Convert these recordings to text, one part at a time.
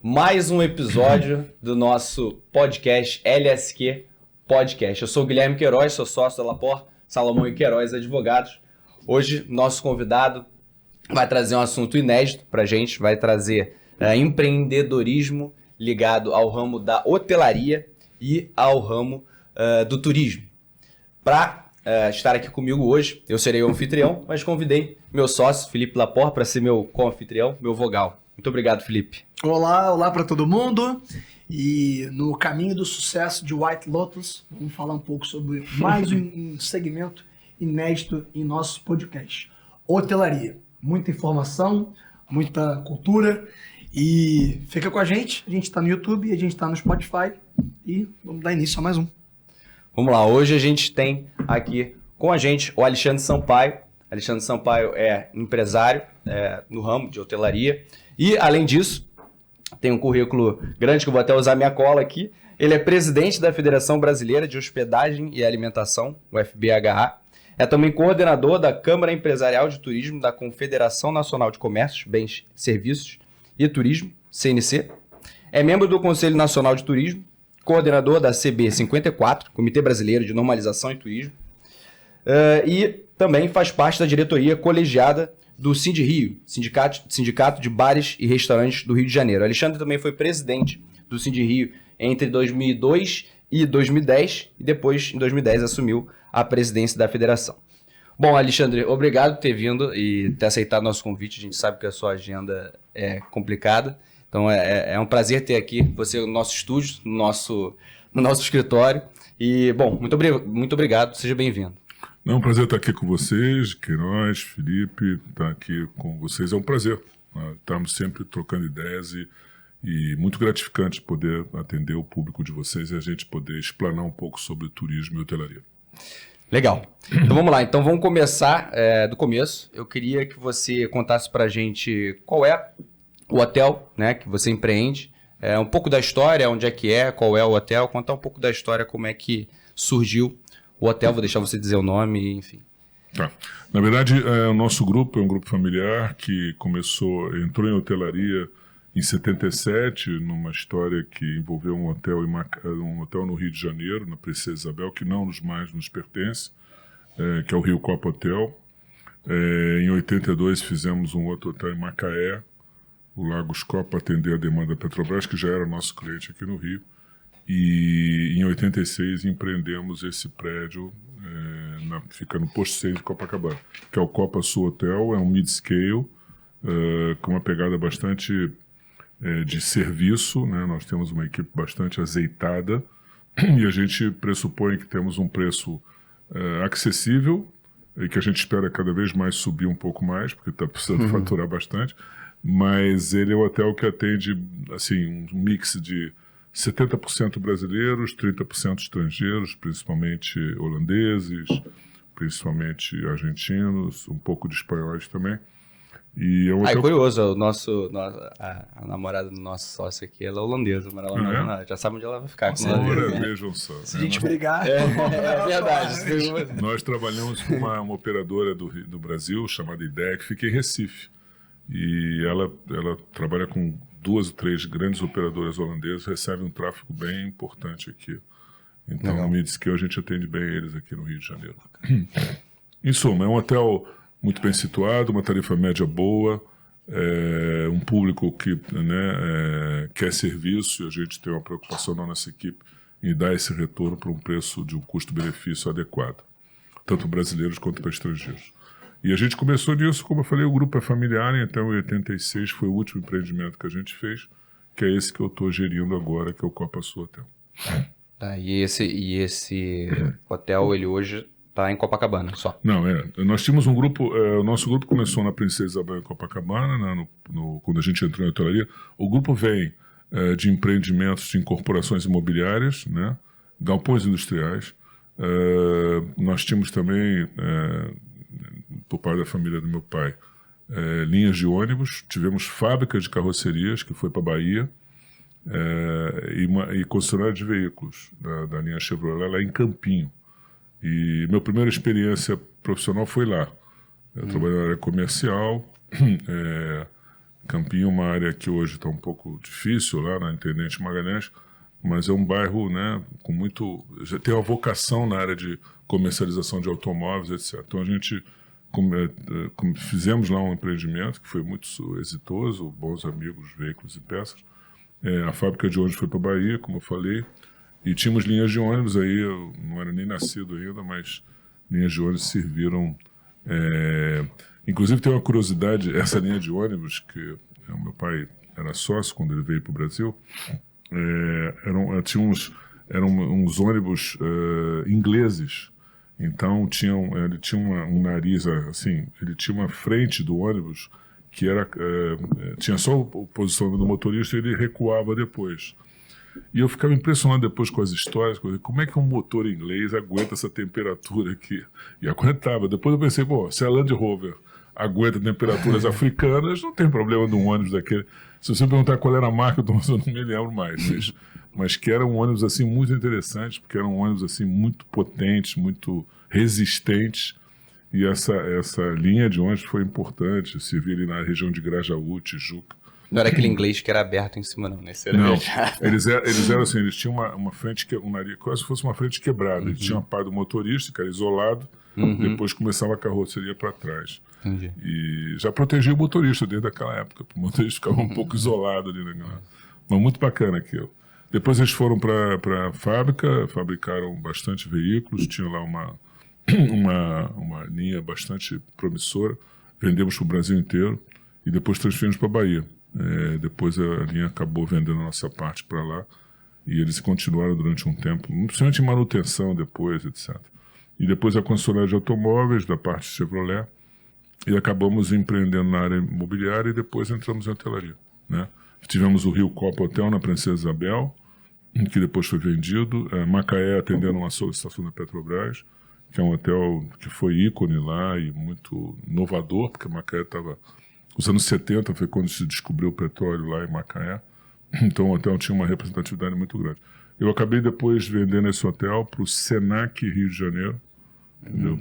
mais um episódio do nosso podcast LSQ Podcast. Eu sou o Guilherme Queiroz, sou sócio da Lapor, Salomão e Queiroz Advogados. Hoje, nosso convidado vai trazer um assunto inédito para a gente, vai trazer empreendedorismo ligado ao ramo da hotelaria e ao ramo do turismo. Para estar aqui comigo hoje, eu serei o anfitrião, mas convidei meu sócio, Felipe Lapor, para ser meu co-anfitrião, meu vogal. Muito obrigado, Felipe. Olá para todo mundo. E no caminho do sucesso de White Lotus, vamos falar um pouco sobre mais um segmento inédito em nosso podcast. Hotelaria. Muita informação, muita cultura. E fica com a gente está no YouTube, a gente está no Spotify e vamos dar início a mais um. Vamos lá, hoje a gente tem aqui com a gente o Alexandre Sampaio. Alexandre Sampaio é empresário no ramo de hotelaria e, além disso, tem um currículo grande que eu vou até usar minha cola aqui. Ele é presidente da Federação Brasileira de Hospedagem e Alimentação, o FBHA. É também coordenador da Câmara Empresarial de Turismo da Confederação Nacional de Comércios, Bens, Serviços e Turismo, CNC. É membro do Conselho Nacional de Turismo, coordenador da CB 54, Comitê Brasileiro de Normalização e Turismo. E também faz parte da diretoria colegiada do Sindrio, Sindicato de Bares e Restaurantes do Rio de Janeiro. Alexandre também foi presidente do Sindrio entre 2002 e 2010 e depois, em 2010, assumiu a presidência da federação. Bom, Alexandre, obrigado por ter vindo e ter aceitado nosso convite. A gente sabe que a sua agenda é complicada, então é um prazer ter aqui você no nosso estúdio, no nosso escritório. E, bom, muito obrigado, seja bem-vindo. É um prazer estar aqui com vocês, Queiroz, Felipe, estar aqui com vocês. É um prazer. Estamos sempre trocando ideias e muito gratificante poder atender o público de vocês e a gente poder explanar um pouco sobre turismo e hotelaria. Legal. Então vamos lá. Então vamos começar do começo. Eu queria que você contasse para a gente qual é o hotel, né, que você empreende, um pouco da história, onde é, qual é o hotel, contar um pouco da história, como é que surgiu o hotel, vou deixar você dizer o nome, enfim. Tá. Na verdade, o nosso grupo é um grupo familiar que entrou em hotelaria em 77, numa história que envolveu um hotel no Rio de Janeiro, na Princesa Isabel, que não mais nos pertence, que é o Rio Copa Hotel. Em 82 fizemos um outro hotel em Macaé, o Lagos Copa, atender a demanda da Petrobras, que já era nosso cliente aqui no Rio. E em 86 empreendemos esse prédio, fica no Posto 6 de Copacabana, que é o Copa Sul Hotel, é um mid-scale, com uma pegada bastante de serviço, né? Nós temos uma equipe bastante azeitada e a gente pressupõe que temos um preço acessível e que a gente espera cada vez mais subir um pouco mais, porque está precisando faturar bastante, mas ele é um hotel que atende assim, um mix de 70% brasileiros, 30% estrangeiros, principalmente holandeses, principalmente argentinos, um pouco de espanhóis também. E é um hotel... curioso, a namorada do nosso sócio aqui, ela é holandesa, mas ela já sabe onde ela vai ficar. Vejam só. Se a gente brigar... É verdade. Nós trabalhamos com uma operadora do Brasil, chamada IDEA, que fica em Recife. E ela trabalha com 2 ou 3 grandes operadoras holandesas, recebe um tráfego bem importante aqui. Então, no mid-scale, a gente atende bem eles aqui no Rio de Janeiro. Em suma, é um hotel muito bem situado, uma tarifa média boa, um público que quer serviço, e a gente tem uma preocupação na nossa equipe em dar esse retorno para um preço de um custo-benefício adequado, tanto brasileiros quanto para estrangeiros. E a gente começou nisso, como eu falei, o grupo é familiar, então em 86 foi o último empreendimento que a gente fez, que é esse que eu estou gerindo agora, que é o Copa Sul Hotel. Tá, e esse hotel, ele hoje está em Copacabana só? Não, nós tínhamos um grupo, o nosso grupo começou na Princesa Isabel em Copacabana, né, quando a gente entrou em hotelaria. O grupo vem de empreendimentos de incorporações imobiliárias, né, galpões industriais. Nós tínhamos também... por parte da família do meu pai, linhas de ônibus, tivemos fábrica de carrocerias, que foi para a Bahia, e concessionária de veículos da linha Chevrolet, lá em Campinho. E minha primeira experiência profissional foi lá. Eu trabalhei na área comercial, Campinho é uma área que hoje está um pouco difícil lá na Intendente Magalhães, mas é um bairro, né, com muito... já tem uma vocação na área de comercialização de automóveis, etc. Então a gente fizemos lá um empreendimento que foi muito exitoso, bons amigos, veículos e peças. A fábrica de ônibus foi para a Bahia, como eu falei, e tínhamos linhas de ônibus aí, eu não era nem nascido ainda, mas linhas de ônibus serviram... Inclusive tem uma curiosidade, essa linha de ônibus, que o meu pai era sócio quando ele veio para o Brasil, eram uns ônibus ingleses. Então ele tinha um nariz assim, ele tinha uma frente do ônibus que tinha só o posicionamento do motorista e ele recuava depois. E eu ficava impressionado depois com as histórias, como é que um motor inglês aguenta essa temperatura aqui? E aguentava. Depois eu pensei, se a Land Rover aguenta temperaturas africanas, não tem problema de um ônibus daquele. Se você perguntar qual era a marca, eu não me lembro mais. Mas que era um ônibus assim, muito interessante, porque era um ônibus assim, muito potente, muito resistente. E essa linha de ônibus foi importante, servia ali na região de Grajaú, Tijuca. Não era aquele inglês que era aberto em cima, não, nesse era Não, eles eram assim, eles tinham uma frente, quase se fosse uma frente quebrada. Eles tinham a parte do motorista, que era isolado, depois começava a carroceria para trás. Entendi. E já protegia o motorista desde aquela época, o motorista ficava um pouco isolado ali, né? Mas muito bacana aquilo. Depois eles foram para a fábrica, fabricaram bastante veículos, tinha lá uma linha bastante promissora, vendemos para o Brasil inteiro e depois transferimos para a Bahia. Depois a linha acabou vendendo a nossa parte para lá e eles continuaram durante um tempo, principalmente em manutenção depois, etc. E depois a concessionária de automóveis da parte Chevrolet e acabamos empreendendo na área imobiliária e depois entramos em hotelaria, né? Tivemos o Rio Copa Hotel na Princesa Isabel, que depois foi vendido, Macaé atendendo uma solicitação da Petrobras, que é um hotel que foi ícone lá e muito inovador, porque Macaé estava... Os anos 70 foi quando se descobriu o petróleo lá em Macaé, então o hotel tinha uma representatividade muito grande. Eu acabei depois vendendo esse hotel para o Senac Rio de Janeiro,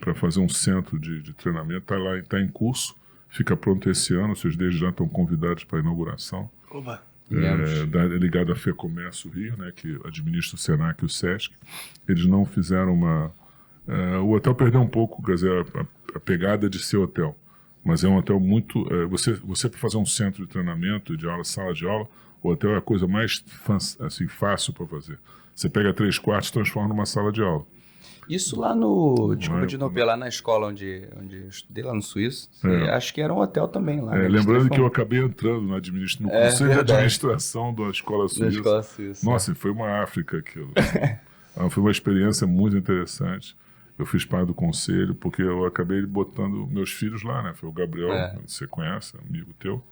para fazer um centro de treinamento, está em curso, fica pronto esse ano, vocês desde já estão convidados para a inauguração. Oba! Ligado à FEComércio Rio, né, que administra o Senac e o Sesc. Eles não fizeram o hotel perdeu um pouco, quer dizer, a pegada de ser hotel. Mas é um hotel muito... Você para fazer um centro de treinamento, de aula, sala de aula, o hotel é a coisa mais assim, fácil para fazer. Você pega 3 quartos e transforma numa sala de aula. Isso lá no... Desculpa de novo, lá na escola onde eu estudei, lá no Suíço. Acho que era um hotel também lá. Né? Lembrando que eu acabei entrando no conselho de administração da Escola Suíça. Nossa, foi uma África aquilo. Foi uma experiência muito interessante. Eu fiz parte do conselho, porque eu acabei botando meus filhos lá, né? Foi o Gabriel, você conhece, amigo teu.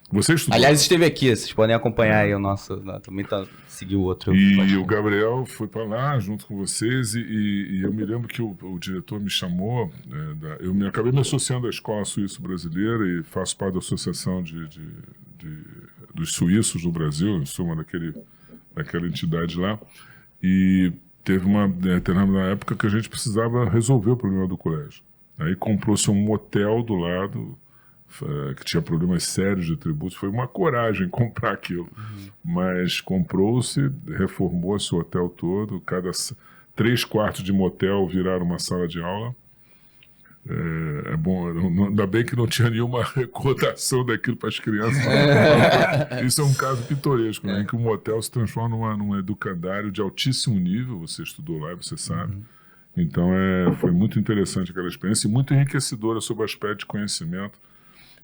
Você estudou? Aliás, esteve aqui, vocês podem acompanhar aí o nosso... Também seguiu o outro. E o Gabriel foi para lá junto com vocês e eu me lembro que o diretor me chamou, eu acabei me associando à Escola Suíço Brasileira e faço parte da associação dos suíços do Brasil, eu sou uma daquela entidade lá, e teve uma determinada época que a gente precisava resolver o problema do colégio. Aí comprou-se um motel do lado, que tinha problemas sérios de tributos. Foi uma coragem comprar aquilo. Mas comprou-se, reformou-se o hotel todo, cada 3 quartos de motel viraram uma sala de aula. Bom, ainda bem que não tinha nenhuma recordação daquilo para as crianças. Isso é um caso pitoresco, né, em que um motel se transforma num educandário de altíssimo nível. Você estudou lá, você sabe. Então foi muito interessante aquela experiência e muito enriquecedora sobre o aspecto de conhecimento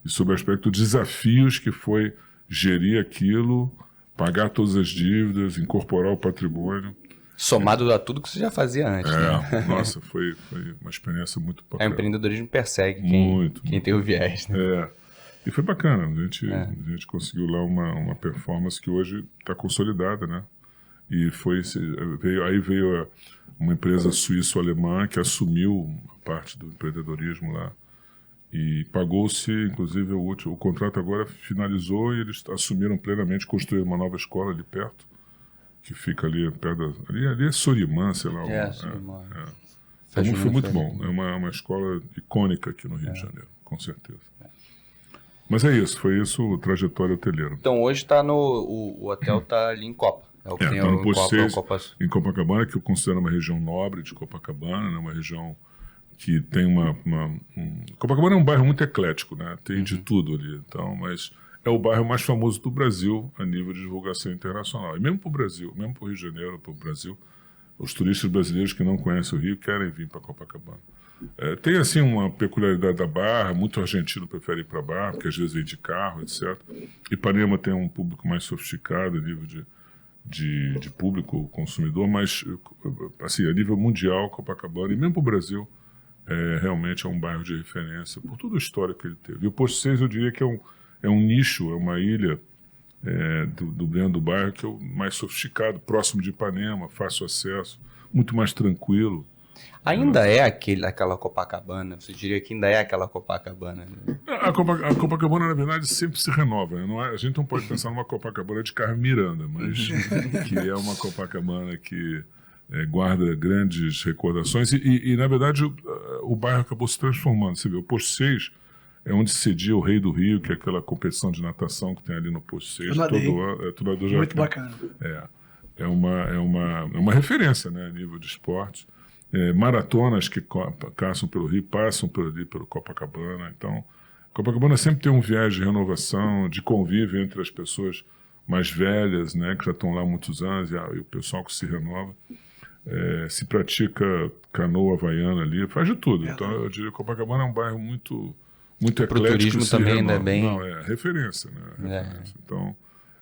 e sobre o aspecto de desafios que foi gerir aquilo, pagar todas as dívidas, incorporar o patrimônio. Somado a tudo que você já fazia antes. Né? Nossa, foi uma experiência muito bacana. O empreendedorismo persegue quem tem o viés. Né? E foi bacana. A gente conseguiu lá uma performance que hoje está consolidada, né? E veio uma empresa suíço-alemã que assumiu a parte do empreendedorismo lá. E pagou-se, inclusive, o contrato agora finalizou e eles assumiram plenamente, construíram uma nova escola ali perto, que fica ali perto ali é Sorimã, sei lá. Sorimã. Então, foi muito bom. É uma escola icônica aqui no Rio de Janeiro, com certeza. Mas é isso, foi isso a trajetória hoteleira. Então hoje o hotel está ali em Copa. É o que tem Tá no o Posto Copa, 6, em Copacabana, que eu considero uma região nobre de Copacabana, né? Uma região que tem Copacabana é um bairro muito eclético, né? Tem de tudo ali. Então, mas é o bairro mais famoso do Brasil a nível de divulgação internacional. E mesmo para o Brasil, mesmo para o Rio de Janeiro, para o Brasil, os turistas brasileiros que não conhecem o Rio querem vir para Copacabana. Tem, assim, uma peculiaridade da Barra, muito argentino prefere ir para a Barra, porque às vezes vem de carro, etc. Ipanema tem um público mais sofisticado a nível de público consumidor, mas, assim, a nível mundial, Copacabana, e mesmo para o Brasil, realmente é um bairro de referência, por toda a história que ele teve. E o Posto 6, eu diria que é um nicho, é uma ilha dentro do bairro que é o mais sofisticado, próximo de Ipanema, fácil acesso, muito mais tranquilo. Ainda é aquela Copacabana? Você diria que ainda é aquela Copacabana? Né? A Copacabana, na verdade, sempre se renova. Né? A gente não pode pensar numa Copacabana de Carmen Miranda, mas que é uma Copacabana que guarda grandes recordações. E na verdade, o bairro acabou se transformando. Você vê, o Posto 6 é onde cedia o Rei do Rio, que é aquela competição de natação que tem ali no Posto 6. Todo ano, muito bacana. É uma referência, né, a nível de esporte. Maratonas que passam pelo Rio, passam pelo Copacabana. Então, Copacabana sempre tem um viés de renovação, de convívio entre as pessoas mais velhas, né, que já estão lá há muitos anos, e o pessoal que se renova. Se pratica canoa havaiana ali, faz de tudo. Então, eu diria que Copacabana é um bairro muito eclético. Pro turismo também, né? Não, é referência, né? Então,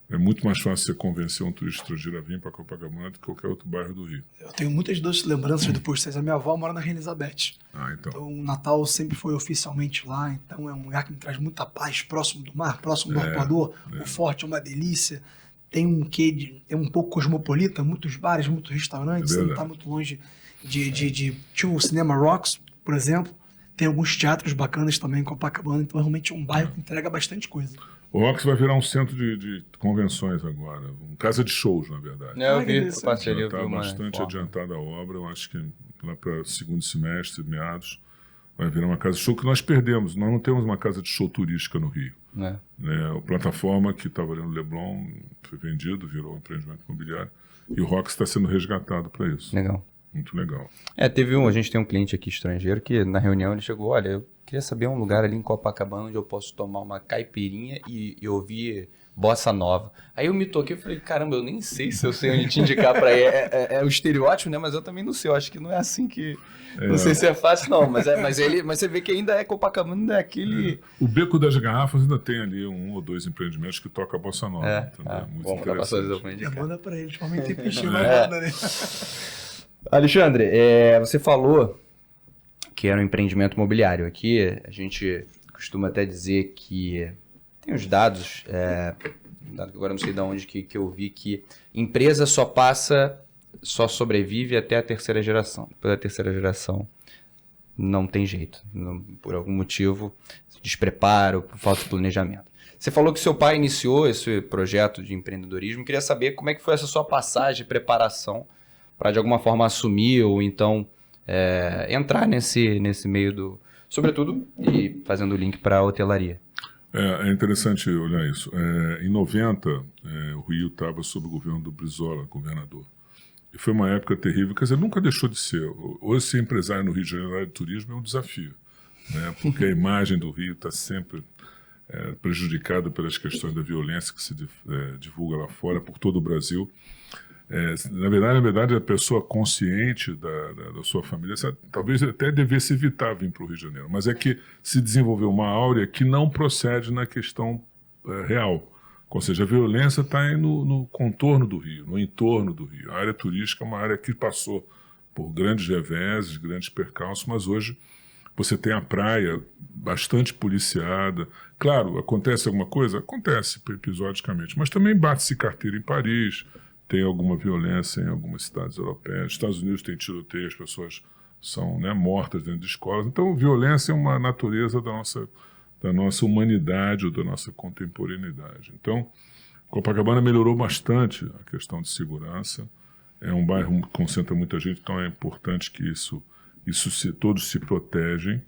é muito mais fácil você convencer um turista estrangeiro a vir para Copacabana do que qualquer outro bairro do Rio. Eu tenho muitas doces lembranças do Posto 6. A minha avó mora na Rainha Elizabeth. Então O Natal sempre foi oficialmente lá. Então é um lugar que me traz muita paz, próximo do mar, próximo do arpoador. O Forte é uma delícia. Tem um quê é um pouco cosmopolita, muitos bares, muitos restaurantes. Você não está muito longe tinha o Cinema Rocks, por exemplo. Tem alguns teatros bacanas também em Copacabana. Então realmente é um bairro que entrega bastante coisa. O Rocks vai virar um centro de convenções agora, uma casa de shows, na verdade. Eu vi, a parceria. Está bastante adiantada a obra, eu acho que lá para segundo semestre, meados, vai virar uma casa de show que nós perdemos. Nós não temos uma casa de show turística no Rio. A plataforma que estava ali no Leblon foi vendido, virou um empreendimento imobiliário, e o Rocks está sendo resgatado para isso. Legal. Muito legal. A gente tem um cliente aqui estrangeiro que na reunião ele chegou, olha, eu queria saber um lugar ali em Copacabana onde eu posso tomar uma caipirinha e ouvir bossa nova. Aí eu me toquei e falei, caramba, eu nem sei se eu sei onde te indicar para ir. É o estereótipo, né? Mas eu também não sei, eu acho que não é assim que... Não sei se é fácil, não, mas você vê que ainda é Copacabana, ainda é aquele... O Beco das Garrafas ainda tem ali um ou dois empreendimentos que toca a bossa nova. Muito interessante. Manda para eles, pra mim tem peixinho na banda, né? Alexandre, você falou que era um empreendimento imobiliário. Aqui a gente costuma até dizer que tem os dados, agora não sei de onde que eu vi, que empresa só sobrevive até a terceira geração. Depois da terceira geração não tem jeito, por algum motivo, despreparo, por falta de planejamento. Você falou que seu pai iniciou esse projeto de empreendedorismo. Queria saber como é que foi essa sua passagem, preparação para de alguma forma assumir ou então entrar nesse meio sobretudo, e fazendo o link para a hotelaria. É interessante olhar isso. Em 90, o Rio estava sob o governo do Brizola, governador. E foi uma época terrível, quer dizer, nunca deixou de ser. Hoje, ser empresário no Rio de Janeiro de turismo é um desafio, né? Porque a imagem do Rio está sempre prejudicada pelas questões da violência que se divulga lá fora, por todo o Brasil. Na verdade, a pessoa consciente da sua família, talvez até devesse evitar vir para o Rio de Janeiro, mas é que se desenvolveu uma áurea que não procede na questão real. Ou seja, a violência está no contorno do Rio, no entorno do Rio. A área turística é uma área que passou por grandes reveses, grandes percalços, mas hoje você tem a praia bastante policiada. Claro, acontece alguma coisa? Acontece episodicamente, mas também bate-se carteira em Paris. Tem alguma violência em algumas cidades europeias. Nos Estados Unidos tem tiroteio, as pessoas são mortas dentro de escolas. Então, violência é uma natureza da nossa humanidade ou da nossa contemporaneidade. Então, Copacabana melhorou bastante a questão de segurança. É um bairro que concentra muita gente, então é importante que todos se protegem.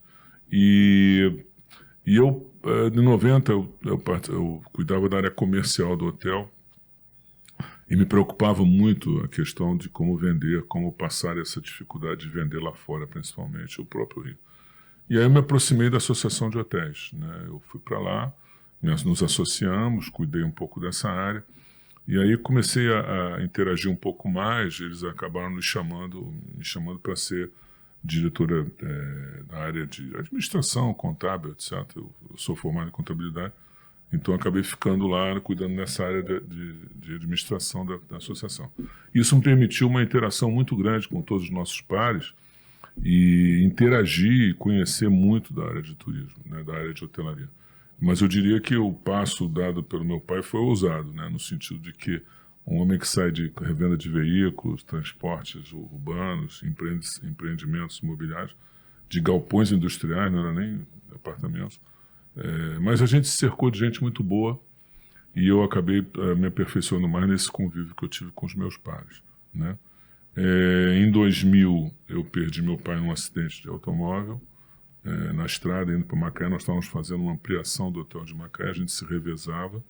E E eu, em 90, eu cuidava da área comercial do hotel e me preocupava muito a questão de como vender, como passar essa dificuldade de vender lá fora, principalmente, o próprio Rio. E aí eu me aproximei da Associação de Hotéis, né? Eu fui para lá, nós nos associamos, cuidei um pouco dessa área, e aí comecei a interagir um pouco mais, eles acabaram me chamando para ser diretora da área de administração, contábil, etc. Eu sou formado em contabilidade, então acabei ficando lá, cuidando dessa área de administração da associação. Isso me permitiu uma interação muito grande com todos os nossos pares, e interagir e conhecer muito da área de turismo, né, da área de hotelaria. Mas eu diria que o passo dado pelo meu pai foi ousado, né, no sentido de que um homem que sai de revenda de veículos, transportes urbanos, empreendimentos imobiliários, de galpões industriais, não era nem apartamentos, mas a gente se cercou de gente muito boa e eu acabei me aperfeiçoando mais nesse convívio que eu tive com os meus pares, né? Em 2000, eu perdi meu pai num acidente de automóvel, na estrada, indo para Macaé. Nós estávamos fazendo uma ampliação do hotel de Macaé, a gente se revezava.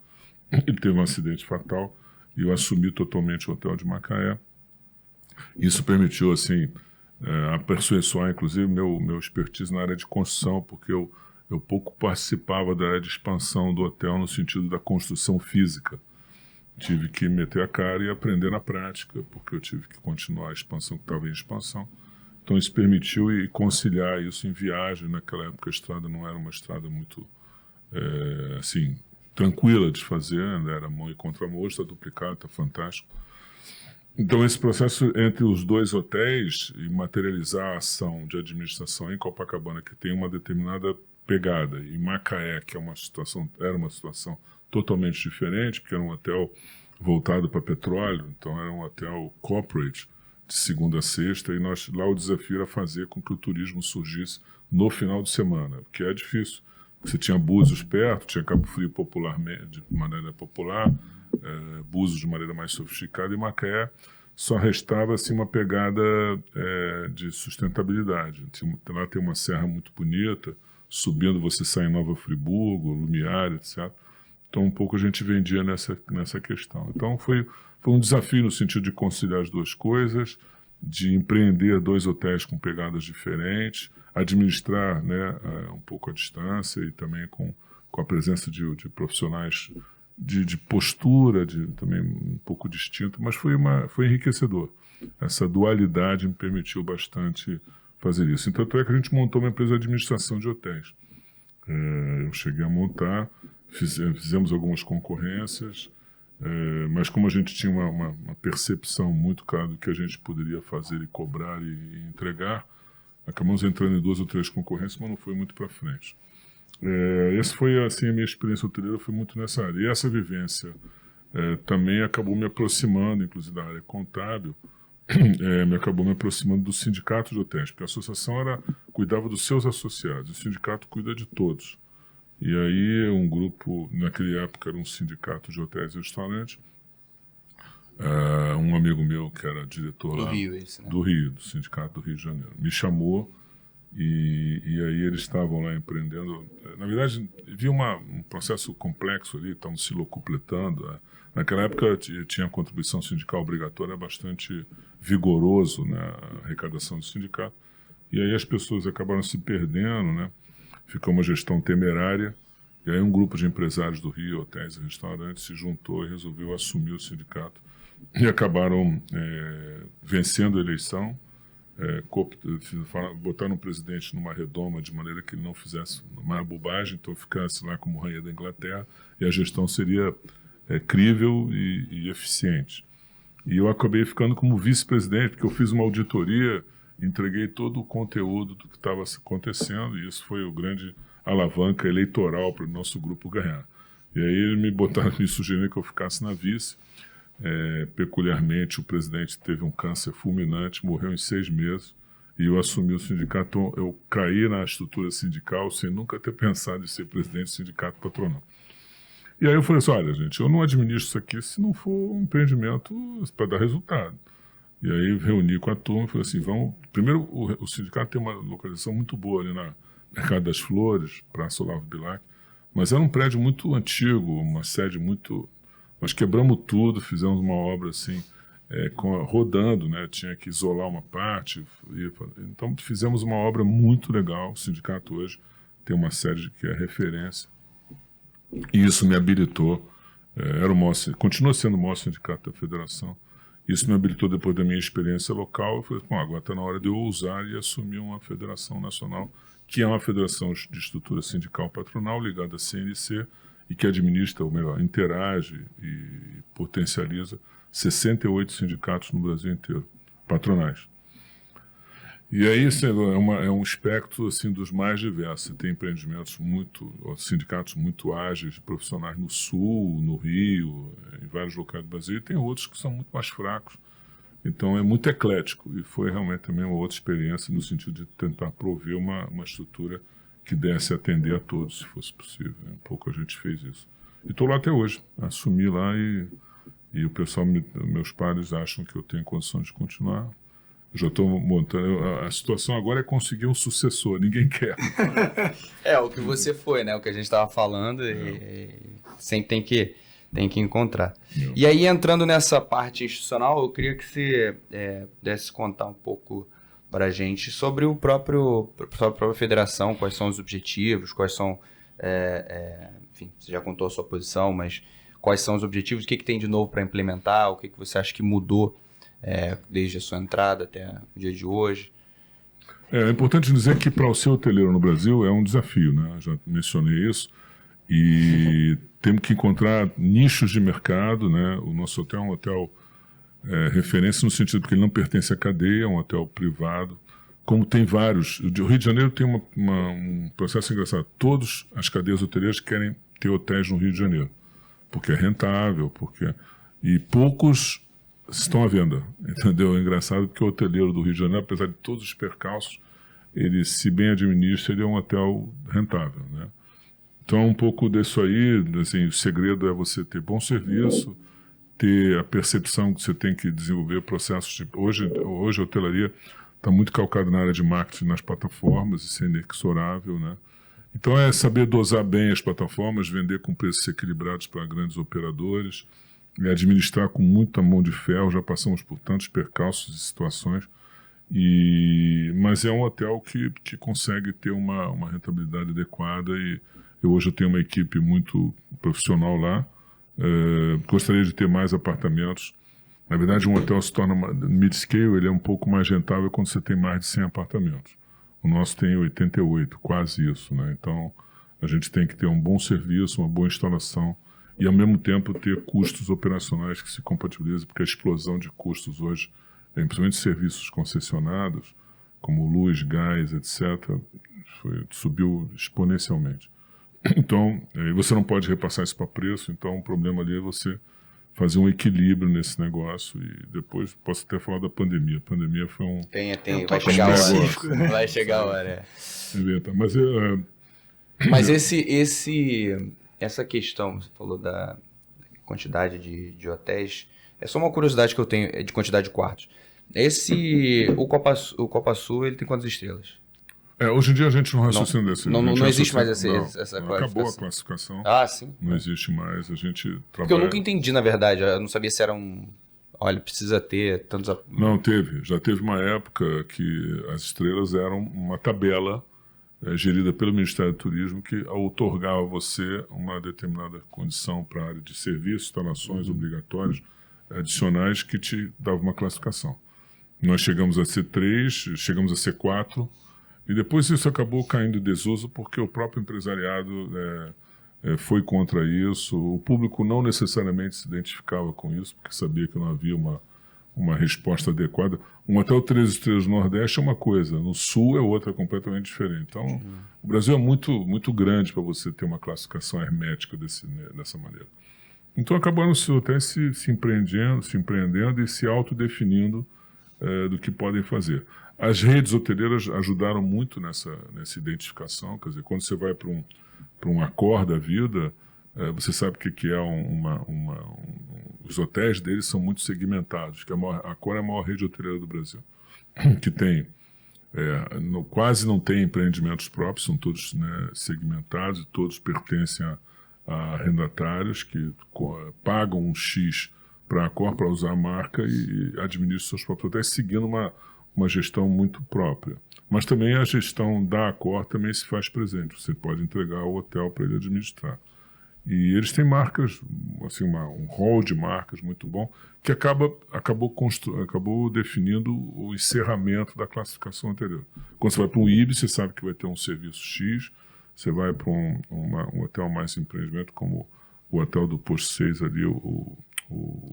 Ele teve um acidente fatal e eu assumi totalmente o hotel de Macaé. Isso permitiu, assim, aperfeiçoar, inclusive, meu expertise na área de construção, porque eu pouco participava da área de expansão do hotel no sentido da construção física. Tive que meter a cara e aprender na prática, porque eu tive que continuar a expansão que estava em expansão. Então isso permitiu e conciliar isso em viagem. Naquela época a estrada não era uma estrada muito assim, tranquila de fazer, né? Era mão e contramão, está duplicado, está fantástico. Então esse processo entre os dois hotéis e materializar a ação de administração em Copacabana, que tem uma determinada pegada, e Macaé, que era uma situação totalmente diferente, porque era um hotel voltado para petróleo, então era um hotel corporate, de segunda a sexta, e lá o desafio era fazer com que o turismo surgisse no final de semana, que é difícil. Você tinha Búzios perto, tinha Cabo Frio de maneira popular, Búzios de maneira mais sofisticada, e Macaé só restava assim, uma pegada de sustentabilidade. Lá tem uma serra muito bonita, subindo você sai em Nova Friburgo, Lumiar, etc. Então, um pouco a gente vendia nessa questão. Então, foi um desafio no sentido de conciliar as duas coisas, de empreender dois hotéis com pegadas diferentes, administrar, né, um pouco a distância e também com a presença de profissionais de postura, também um pouco distinto, mas foi enriquecedor. Essa dualidade me permitiu bastante fazer isso. Então, tanto é que a gente montou uma empresa de administração de hotéis. Eu cheguei a montar, fizemos algumas concorrências, mas como a gente tinha uma percepção muito clara do que a gente poderia fazer e cobrar e entregar, acabamos entrando em 2 ou 3 concorrências, mas não foi muito para frente. Essa foi assim, a minha experiência hoteleira, foi muito nessa área. E essa vivência também acabou me aproximando, inclusive da área contábil, acabou me aproximando do sindicato de hotéis, porque a associação cuidava dos seus associados, o sindicato cuida de todos. E aí um grupo, naquela época era um sindicato de hotéis e restaurantes, um amigo meu que era diretor lá do Rio, do sindicato do Rio de Janeiro, me chamou e aí eles estavam lá empreendendo. Na verdade, havia um processo complexo ali, estavam se locupletando. Naquela época tinha a contribuição sindical obrigatória bastante vigoroso na arrecadação do sindicato, e aí as pessoas acabaram se perdendo, né? Ficou uma gestão temerária, e aí um grupo de empresários do Rio, hotéis e restaurantes, se juntou e resolveu assumir o sindicato, e acabaram vencendo a eleição, botaram o presidente numa redoma de maneira que ele não fizesse uma bobagem, então ficasse lá como rainha da Inglaterra, e a gestão seria crível e eficiente. E eu acabei ficando como vice-presidente, porque eu fiz uma auditoria, entreguei todo o conteúdo do que estava acontecendo, e isso foi o grande alavanca eleitoral para o nosso grupo ganhar. E aí eles me sugeriram que eu ficasse na vice. Peculiarmente, o presidente teve um câncer fulminante, morreu em 6 meses, e eu assumi o sindicato. Então, eu caí na estrutura sindical sem nunca ter pensado em ser presidente do sindicato patronal. E aí eu falei assim, olha, gente, eu não administro isso aqui se não for um empreendimento para dar resultado. E aí reuni com a turma e falei assim, primeiro o sindicato tem uma localização muito boa ali Mercado das Flores, Praça Olavo Bilac, mas era um prédio muito antigo, uma sede muito... Nós quebramos tudo, fizemos uma obra assim, rodando, né? Tinha que isolar uma parte. Então fizemos uma obra muito legal. O sindicato hoje tem uma sede que é referência. E isso me habilitou. Continua sendo o maior sindicato da federação. Isso me habilitou depois da minha experiência local. Eu falei, bom, agora está na hora de eu ousar e assumir uma federação nacional, que é uma federação de estrutura sindical patronal ligada à CNC e que administra, ou melhor, interage e potencializa 68 sindicatos no Brasil inteiro, patronais. E aí é um espectro assim, dos mais diversos. Você tem empreendimentos sindicatos muito ágeis, profissionais no Sul, no Rio, em vários locais do Brasil, e tem outros que são muito mais fracos. Então é muito eclético, e foi realmente também uma outra experiência no sentido de tentar prover uma estrutura que desse atender a todos, se fosse possível. Um pouco a gente fez isso. E estou lá até hoje, assumi lá e o pessoal, meus pares acham que eu tenho condições de continuar. Já estou montando. A situação agora é conseguir um sucessor, ninguém quer. O que você foi, né? O que a gente estava falando e sempre tem que encontrar. E aí, entrando nessa parte institucional, eu queria que você pudesse contar um pouco para a gente sobre sobre a própria federação, quais são os objetivos, quais são... enfim, você já contou a sua posição, mas quais são os objetivos, o que tem de novo para implementar, o que você acha que mudou desde a sua entrada até o dia de hoje? É importante dizer que para o ser hoteleiro no Brasil é um desafio, né? Eu já mencionei isso. E temos que encontrar nichos de mercado, né? O nosso hotel é um hotel referência no sentido porque ele não pertence à cadeia, é um hotel privado. Como tem vários... O Rio de Janeiro tem um processo engraçado. Todas as cadeias hoteleiras querem ter hotéis no Rio de Janeiro, porque é rentável, e poucos estão à venda, entendeu? É engraçado porque o hoteleiro do Rio de Janeiro, apesar de todos os percalços, ele, se bem administra, ele é um hotel rentável, né? Então, um pouco disso aí, assim, o segredo é você ter bom serviço, ter a percepção que você tem que desenvolver processos de... Hoje a hotelaria está muito calcada na área de marketing nas plataformas, isso é inexorável, né? Então, é saber dosar bem as plataformas, vender com preços equilibrados para grandes operadores, administrar com muita mão de ferro. Já passamos por tantos percalços e situações, mas é um hotel que consegue ter uma rentabilidade adequada e hoje eu tenho uma equipe muito profissional lá. Gostaria de ter mais apartamentos. Na verdade, um hotel se torna mid-scale, ele é um pouco mais rentável quando você tem mais de 100 apartamentos. O nosso tem 88, quase isso, né? Então, a gente tem que ter um bom serviço, uma boa instalação e, ao mesmo tempo, ter custos operacionais que se compatibilizem, porque a explosão de custos hoje, principalmente serviços concessionados, como luz, gás, etc., subiu exponencialmente. Então, você não pode repassar isso para preço, então o problema ali é você fazer um equilíbrio nesse negócio. E depois posso até falar da pandemia. A pandemia foi um... Vai chegar a hora. Vai chegar a hora, Mas essa questão, você falou da quantidade de hotéis, é só uma curiosidade que eu tenho, de quantidade de quartos. O Copa Sul, ele tem quantas estrelas? Hoje em dia a gente não raciocina desse. Não existe mais essa classificação. Acabou a classificação. Sim. Não existe mais. A gente trabalha... Porque eu nunca entendi, na verdade. Eu não sabia se era olha, precisa ter tantos... Não, teve. Já teve uma época que as estrelas eram uma tabela gerida pelo Ministério do Turismo que outorgava a você uma determinada condição para a área de serviço, instalações obrigatórias adicionais que te dava uma classificação. Nós chegamos a ser 3, chegamos a ser 4, e depois isso acabou caindo em desuso porque o próprio empresariado foi contra isso. O público não necessariamente se identificava com isso, porque sabia que não havia uma resposta adequada. Um hotel 3 estrelas no Nordeste é uma coisa, no Sul é outra, completamente diferente. Então, o Brasil é muito, muito grande para você ter uma classificação hermética dessa maneira. Então, acabaram os hotéis se empreendendo e se autodefinindo do que podem fazer. As redes hoteleiras ajudaram muito nessa identificação. Quer dizer, quando você vai para um Accor da vida, você sabe o que é os hotéis deles são muito segmentados, que a Accor é a maior rede hoteleira do Brasil, que tem quase não tem empreendimentos próprios, são todos, né, segmentados, e todos pertencem a arrendatários que pagam um X para a Accor para usar a marca e administram seus próprios hotéis, seguindo uma gestão muito própria. Mas também a gestão da Accor também se faz presente. Você pode entregar o hotel para ele administrar. E eles têm marcas, assim, um rol de marcas muito bom, que acabou definindo o encerramento da classificação anterior. Quando você vai para um Ibis, você sabe que vai ter um serviço X. Você vai para um hotel mais empreendimento, como o hotel do Posto 6 ali, o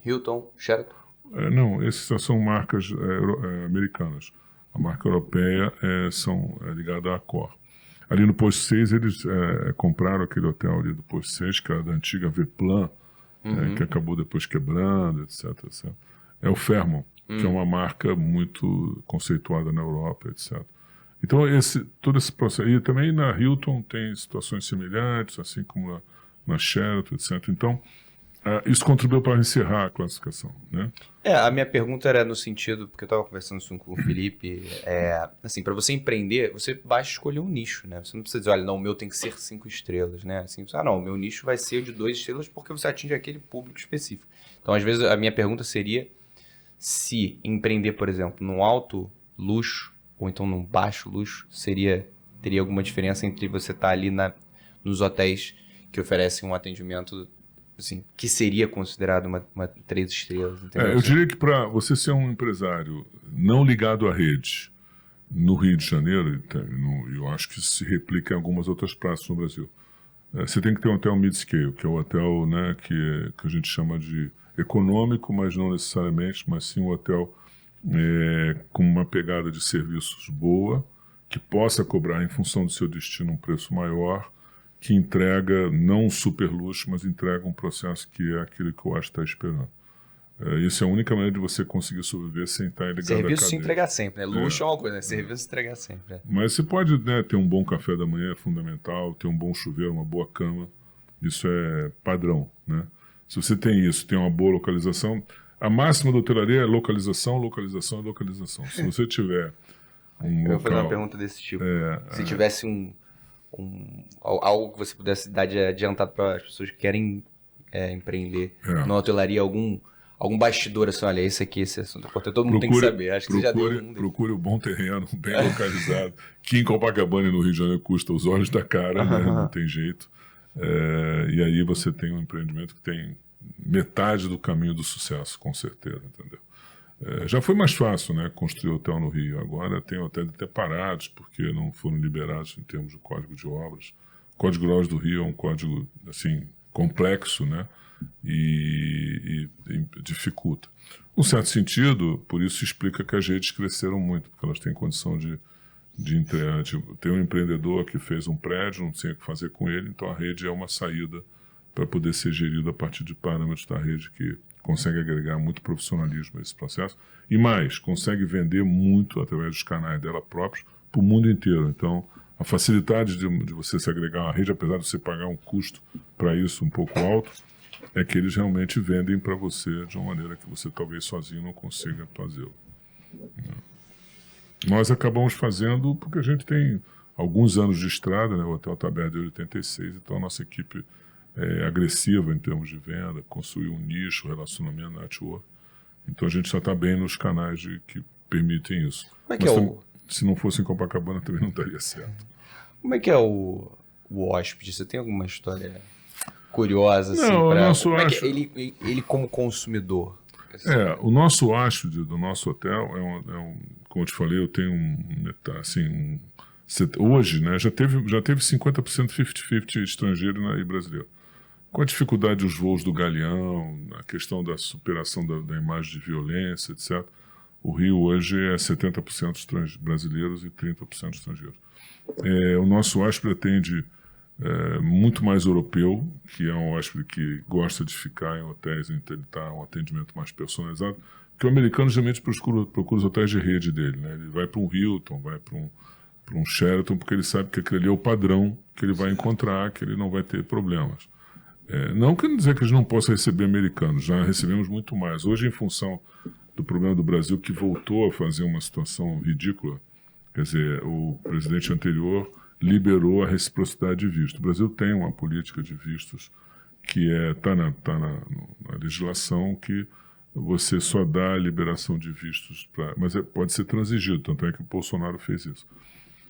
Hilton, Sheraton? Não, essas são marcas americanas. A marca europeia é ligada à Accor. Ali no Posto 6, eles compraram aquele hotel ali do Posto 6, que era da antiga Veplan, que acabou depois quebrando, etc, etc. É o Fairmont, que é uma marca muito conceituada na Europa, etc. Então, todo esse processo... E também na Hilton tem situações semelhantes, assim como na Sheraton, etc. Então, isso contribuiu para encerrar a classificação, né? A minha pergunta era no sentido, porque eu estava conversando isso com o Felipe, assim, para você empreender, você basta escolher um nicho, né? Você não precisa dizer, olha, não, o meu tem que ser 5 estrelas, né? Assim, não, o meu nicho vai ser de 2 estrelas porque você atinge aquele público específico. Então, às vezes, a minha pergunta seria se empreender, por exemplo, num alto luxo ou então num baixo luxo, teria alguma diferença entre você estar ali nos hotéis que oferecem um atendimento, assim, que seria considerado uma 3 estrelas, entendeu? Eu diria que para você ser um empresário não ligado à rede no Rio de Janeiro, eu acho que isso se replica em algumas outras praças no Brasil, você tem que ter um hotel mid-scale, que é o hotel, né, que a gente chama de econômico, mas não necessariamente, mas sim um hotel com uma pegada de serviços boa, que possa cobrar em função do seu destino um preço maior, que entrega não um super luxo, mas entrega um processo que é aquilo que o Ash está esperando. Isso é a única maneira de você conseguir sobreviver sem estar ligado à cadeia. Serviço se entregar sempre, né? Luxo é uma coisa, né? Serviço se entregar sempre. Mas você pode, né, ter um bom café da manhã, é fundamental, ter um bom chuveiro, uma boa cama, isso é padrão, né? Se você tem isso, tem uma boa localização, a máxima da hotelaria é localização, localização e localização. Se você tiver Eu vou fazer uma pergunta desse tipo. Se tivesse algo que você pudesse dar de adiantado para as pessoas que querem empreender na hotelaria, algum bastidor assim, olha, esse assunto é importante, todo mundo tem que saber. Acho que você já deu um. Procure um bom terreno, bem localizado, que em Copacabana e no Rio de Janeiro custa os olhos da cara, né? Não tem jeito. E aí você tem um empreendimento que tem metade do caminho do sucesso, com certeza, entendeu? Já foi mais fácil, né, construir hotel no Rio. Agora tem hotéis até parados, porque não foram liberados em termos de código de obras. O Código de Obras do Rio é um código, assim, complexo, né, e dificulta. Num certo sentido, por isso explica que as redes cresceram muito, porque elas têm condição de ter um empreendedor que fez um prédio, não sei o que fazer com ele, então a rede é uma saída para poder ser gerida a partir de parâmetros da rede que consegue agregar muito profissionalismo a esse processo e mais, consegue vender muito através dos canais dela próprios para o mundo inteiro. Então, a facilidade de você se agregar a uma rede, apesar de você pagar um custo para isso um pouco alto, é que eles realmente vendem para você de uma maneira que você talvez sozinho não consiga fazê-lo. Nós acabamos fazendo porque a gente tem alguns anos de estrada, né? O hotel está aberto desde 86, então a nossa equipe é agressiva em termos de venda, construir um nicho, relacionamento, network. Então a gente já está bem nos canais que permitem isso. Como é que se não fosse em Copacabana também não daria certo. Como é que é o hóspede? Você tem alguma história curiosa? Não, assim, como é que ele como consumidor? Assim? O nosso hóspede do nosso hotel como eu te falei, eu tenho hoje, né, já teve 50% 50-50 estrangeiro e brasileiro. Com a dificuldade dos voos do Galeão, a questão da superação da imagem de violência, etc., o Rio hoje é 70% brasileiros e 30% estrangeiros. O nosso hóspede atende muito mais europeu, que é um hóspede que gosta de ficar em hotéis em que ele está um atendimento mais personalizado, porque o americano geralmente procura os hotéis de rede dele, né? Ele vai para um Hilton, vai para um Sheraton, porque ele sabe que aquele ali é o padrão que ele vai encontrar, que ele não vai ter problemas. Não quer dizer que a gente não possa receber americanos, já recebemos muito mais. Hoje, em função do problema do Brasil, que voltou a fazer uma situação ridícula, Quer dizer, o presidente anterior liberou a reciprocidade de visto. O Brasil tem uma política de vistos que está na legislação, que você só dá a liberação de vistos, mas pode ser transigido, tanto é que o Bolsonaro fez isso.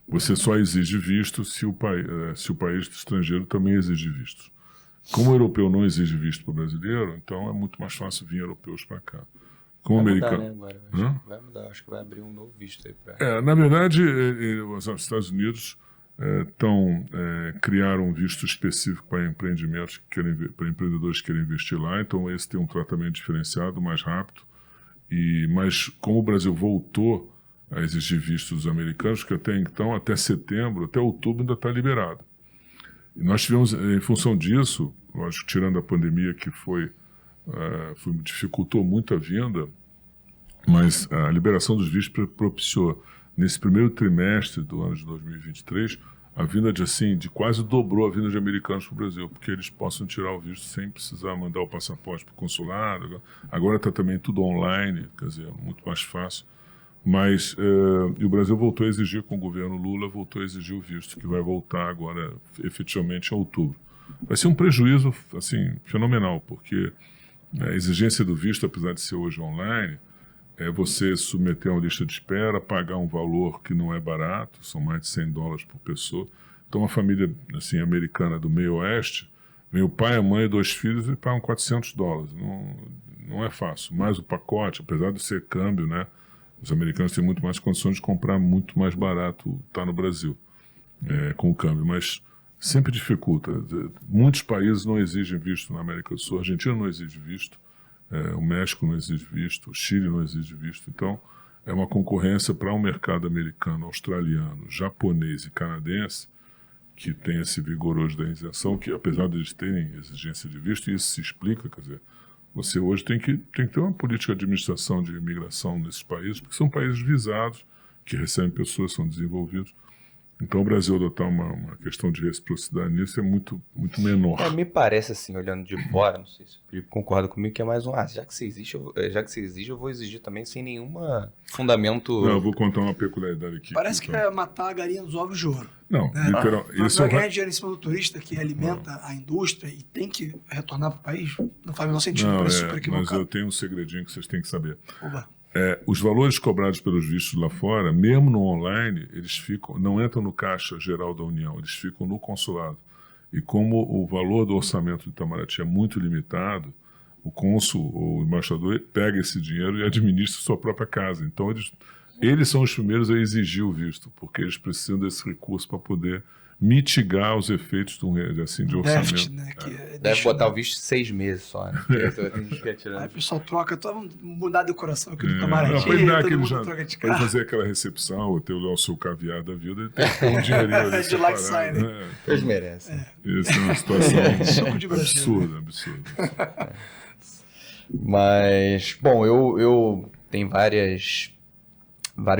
Você só exige visto se o país estrangeiro também exige vistos. Como o europeu não exige visto para o brasileiro, então é muito mais fácil vir europeus para cá. Como vai americano. mudar, né, agora? Vai mudar, acho que vai abrir um novo visto aí para. Na verdade, os Estados Unidos criaram um visto específico para empreendimentos para empreendedores que querem investir lá, então esse tem um tratamento diferenciado, mais rápido. Mas como o Brasil voltou a exigir vistos dos americanos, que até então, até setembro, até outubro ainda está liberado. E nós tivemos, em função disso, lógico, tirando a pandemia que dificultou muito a vinda, mas a liberação dos vistos propiciou, nesse primeiro trimestre do ano de 2023, a vinda de quase dobrou a vinda de americanos para o Brasil, porque eles possam tirar o visto sem precisar mandar o passaporte para o consulado. Agora está também tudo online, quer dizer, muito mais fácil. Mas e o Brasil voltou a exigir, com o governo Lula, voltou a exigir o visto, que vai voltar agora efetivamente em outubro. Vai ser um prejuízo assim, fenomenal, porque a exigência do visto, apesar de ser hoje online, é você submeter a uma lista de espera, pagar um valor que não é barato, são mais de $100 por pessoa. Então, uma família assim, americana do meio oeste, vem o pai, a mãe e 2 filhos e pagam $400. Não é fácil. Mas o pacote, apesar de ser câmbio, né, os americanos têm muito mais condições de comprar muito mais barato, tá no Brasil, com o câmbio. Mas sempre dificulta. Muitos países não exigem visto na América do Sul. A Argentina não exige visto. O México não exige visto, o Chile não exige visto. Então, é uma concorrência para um mercado americano, australiano, japonês e canadense, que tem esse vigor hoje da isenção, que apesar de eles terem exigência de visto, e isso se explica, quer dizer, você hoje tem que ter uma política de administração de imigração nesses países, porque são países visados, que recebem pessoas, são desenvolvidos. Então, o Brasil adotar uma questão de reciprocidade nisso é muito, muito menor. Me parece, assim, olhando de fora, não sei se o Felipe concorda comigo, que é mais já que você exige, eu vou exigir também sem nenhum fundamento... Não, eu vou contar uma peculiaridade aqui. Parece que é matar a galinha dos ovos de ouro. Não, literal. Você vai ganhar dinheiro em cima do turista que alimenta a indústria e tem que retornar para o país? Não faz o menor sentido, parece super equivocado. Mas eu tenho um segredinho que vocês têm que saber. Oba. Os valores cobrados pelos vistos lá fora, mesmo no online, eles não entram no Caixa Geral da União, eles ficam no consulado. E como o valor do orçamento do Itamaraty é muito limitado, o cônsul ou o embaixador pega esse dinheiro e administra sua própria casa. Então, eles são os primeiros a exigir o visto, porque eles precisam desse recurso para poder mitigar os efeitos de orçamento. Déficit, né? Deve botar o visto 6 meses só, né? Aí o pessoal troca, vamos mudar a decoração aqui do Itamaraty, para fazer aquela recepção, ter o seu caviar da vida, ele tem que ter um dinheirinho ali de lá que sai, né? Eles merecem. Isso é uma situação absurda. Mas, bom, eu tenho vários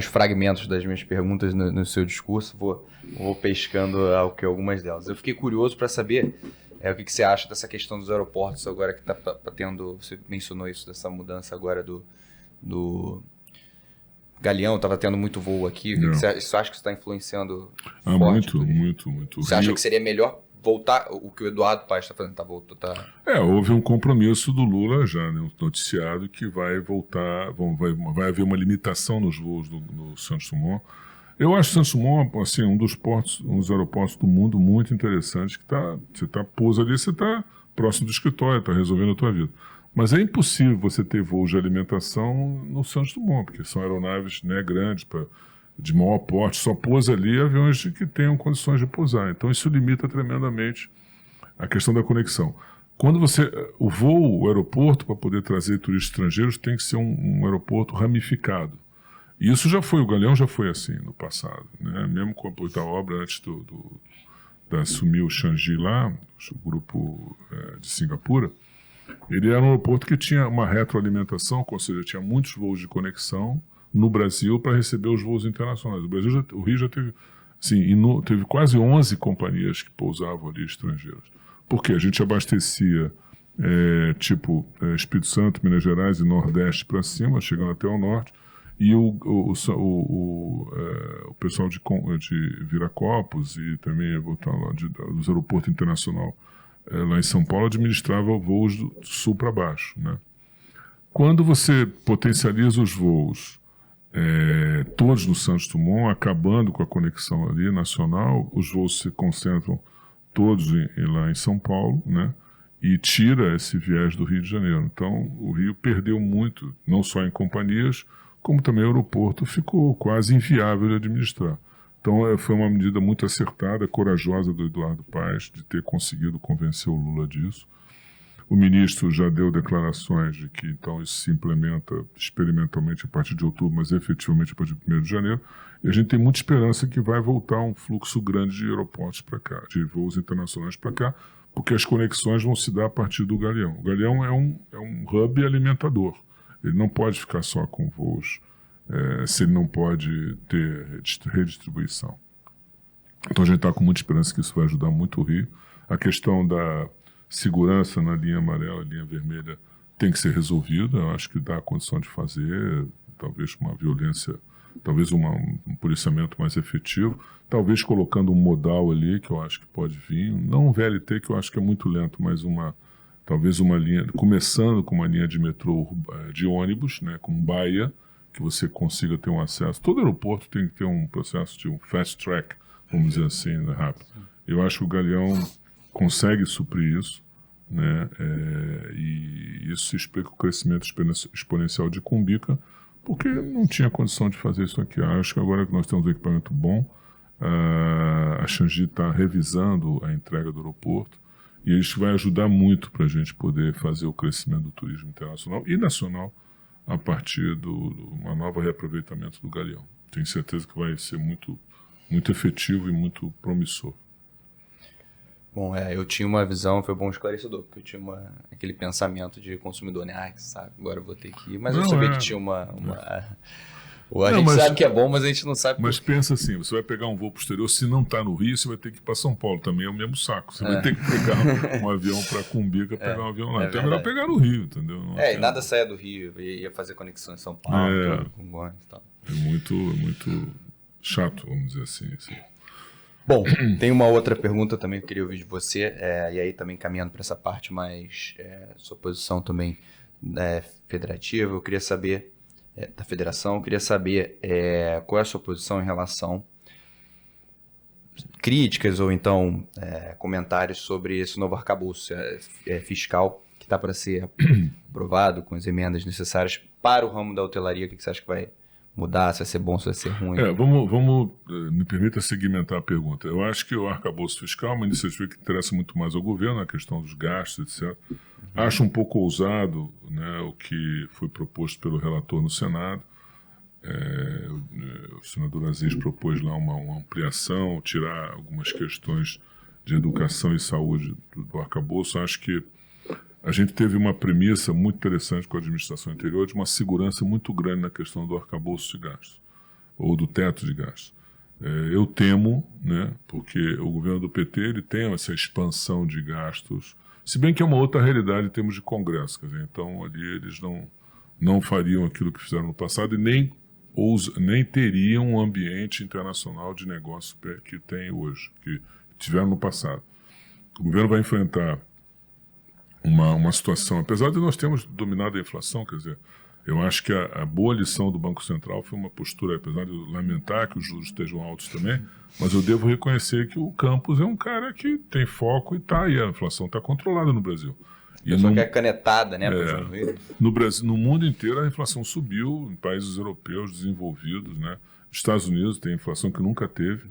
fragmentos das minhas perguntas no seu discurso, vou pescando algumas delas. Eu fiquei curioso para saber o que você acha dessa questão dos aeroportos agora que está tendo, você mencionou isso, dessa mudança agora do Galeão, estava tendo muito voo aqui. Você acha que isso está influenciando forte? Muito. Você acha que seria melhor voltar, o que o Eduardo Paes está fazendo, houve um compromisso do Lula já, né, noticiado, que vai voltar, vai haver uma limitação nos voos do Santos Dumont. Eu acho Santos Dumont assim, um dos aeroportos do mundo muito interessante, que você pousa ali, você está próximo do escritório, está resolvendo a tua vida. Mas é impossível você ter voos de alimentação no Santos Dumont, porque são aeronaves, né, grandes, de maior porte, só pousa ali aviões que tenham condições de pousar. Então isso limita tremendamente a questão da conexão. Quando o aeroporto, para poder trazer turistas estrangeiros, tem que ser um aeroporto ramificado. E isso o Galeão já foi assim no passado, né? Mesmo com a obra antes de assumir o Changi lá, o grupo de Singapura, ele era um aeroporto que tinha uma retroalimentação, ou seja, tinha muitos voos de conexão no Brasil para receber os voos internacionais. O Rio já teve, teve quase 11 companhias que pousavam ali estrangeiras. Porque a gente abastecia Espírito Santo, Minas Gerais e Nordeste para cima, chegando até o Norte, E o pessoal de Viracopos e também dos aeroportos internacional lá em São Paulo administrava voos do sul para baixo, né? Quando você potencializa os voos todos no Santos Dumont, acabando com a conexão ali nacional, os voos se concentram todos lá em São Paulo, né? E tira esse viés do Rio de Janeiro. Então, o Rio perdeu muito, não só em companhias, como também o aeroporto ficou quase inviável de administrar. Então, foi uma medida muito acertada, corajosa do Eduardo Paes, de ter conseguido convencer o Lula disso. O ministro já deu declarações de que, então, isso se implementa experimentalmente a partir de outubro, mas efetivamente a partir de 1º de janeiro. E a gente tem muita esperança que vai voltar um fluxo grande de aeroportos para cá, de voos internacionais para cá, porque as conexões vão se dar a partir do Galeão. O Galeão é um hub alimentador. Ele não pode ficar só com voos, se ele não pode ter redistribuição. Então a gente está com muita esperança que isso vai ajudar muito o Rio. A questão da segurança na linha amarela, linha vermelha, tem que ser resolvida. Eu acho que dá a condição de fazer, talvez com uma violência, talvez um policiamento mais efetivo, talvez colocando um modal ali, que eu acho que pode vir, não um VLT, que eu acho que é muito lento, mas talvez uma linha, começando com uma linha de metrô de ônibus, né, com baia, que você consiga ter um acesso. Todo aeroporto tem que ter um processo de um fast track, vamos dizer assim, né, rápido. Eu acho que o Galeão consegue suprir isso, né, e isso explica o crescimento exponencial de Cumbica, porque não tinha condição de fazer isso aqui. Acho que agora que nós temos um equipamento bom, a Changi está revisando a entrega do aeroporto, e isso vai ajudar muito para a gente poder fazer o crescimento do turismo internacional e nacional a partir de um novo reaproveitamento do Galeão. Tenho certeza que vai ser muito, muito efetivo e muito promissor. Bom, eu tinha uma visão, foi bom esclarecedor, porque eu tinha aquele pensamento de consumidor, né? Que sabe, agora eu vou ter que ir. Mas eu sabia que tinha a gente sabe que é bom, mas a gente não sabe. Mas pensa assim, você vai pegar um voo pro exterior, se não está no Rio, você vai ter que ir para São Paulo, também é o mesmo saco. Você vai ter que pegar um avião para Cumbica, pegar um avião lá. Então é melhor pegar no Rio, entendeu? E nada saia do Rio, ia fazer conexão em São Paulo, com Goiás e tal. É muito chato, vamos dizer assim. Bom, tem uma outra pergunta também que eu queria ouvir de você, e aí também caminhando para essa parte mais, sua posição também federativa, eu queria saber, da federação, eu queria saber qual é a sua posição em relação críticas ou então comentários sobre esse novo arcabouço fiscal que está para ser aprovado com as emendas necessárias para o ramo da hotelaria. O que você acha que vai mudar, se vai ser bom, se vai ser ruim? Vamos me permita segmentar a pergunta. Eu acho que o arcabouço fiscal é uma iniciativa que interessa muito mais ao governo, a questão dos gastos, etc. Acho um pouco ousado, né, o que foi proposto pelo relator no Senado. O senador Aziz propôs lá uma ampliação, tirar algumas questões de educação e saúde do arcabouço. Acho que a gente teve uma premissa muito interessante com a administração anterior de uma segurança muito grande na questão do arcabouço de gastos, ou do teto de gastos. Eu temo, né, porque o governo do PT ele tem essa expansão de gastos, se bem que é uma outra realidade em termos de Congresso. Quer dizer, então ali eles não fariam aquilo que fizeram no passado e nem teriam um ambiente internacional de negócio que tem hoje, que tiveram no passado. O governo vai enfrentar uma situação, apesar de nós termos dominado a inflação, quer dizer, eu acho que a boa lição do Banco Central foi uma postura, apesar de eu lamentar que os juros estejam altos também, mas eu devo reconhecer que o Campos é um cara que tem foco e a inflação está controlada no Brasil. Só que é canetada, né? No Brasil, no mundo inteiro a inflação subiu, em países europeus desenvolvidos, né? Estados Unidos tem inflação que nunca teve,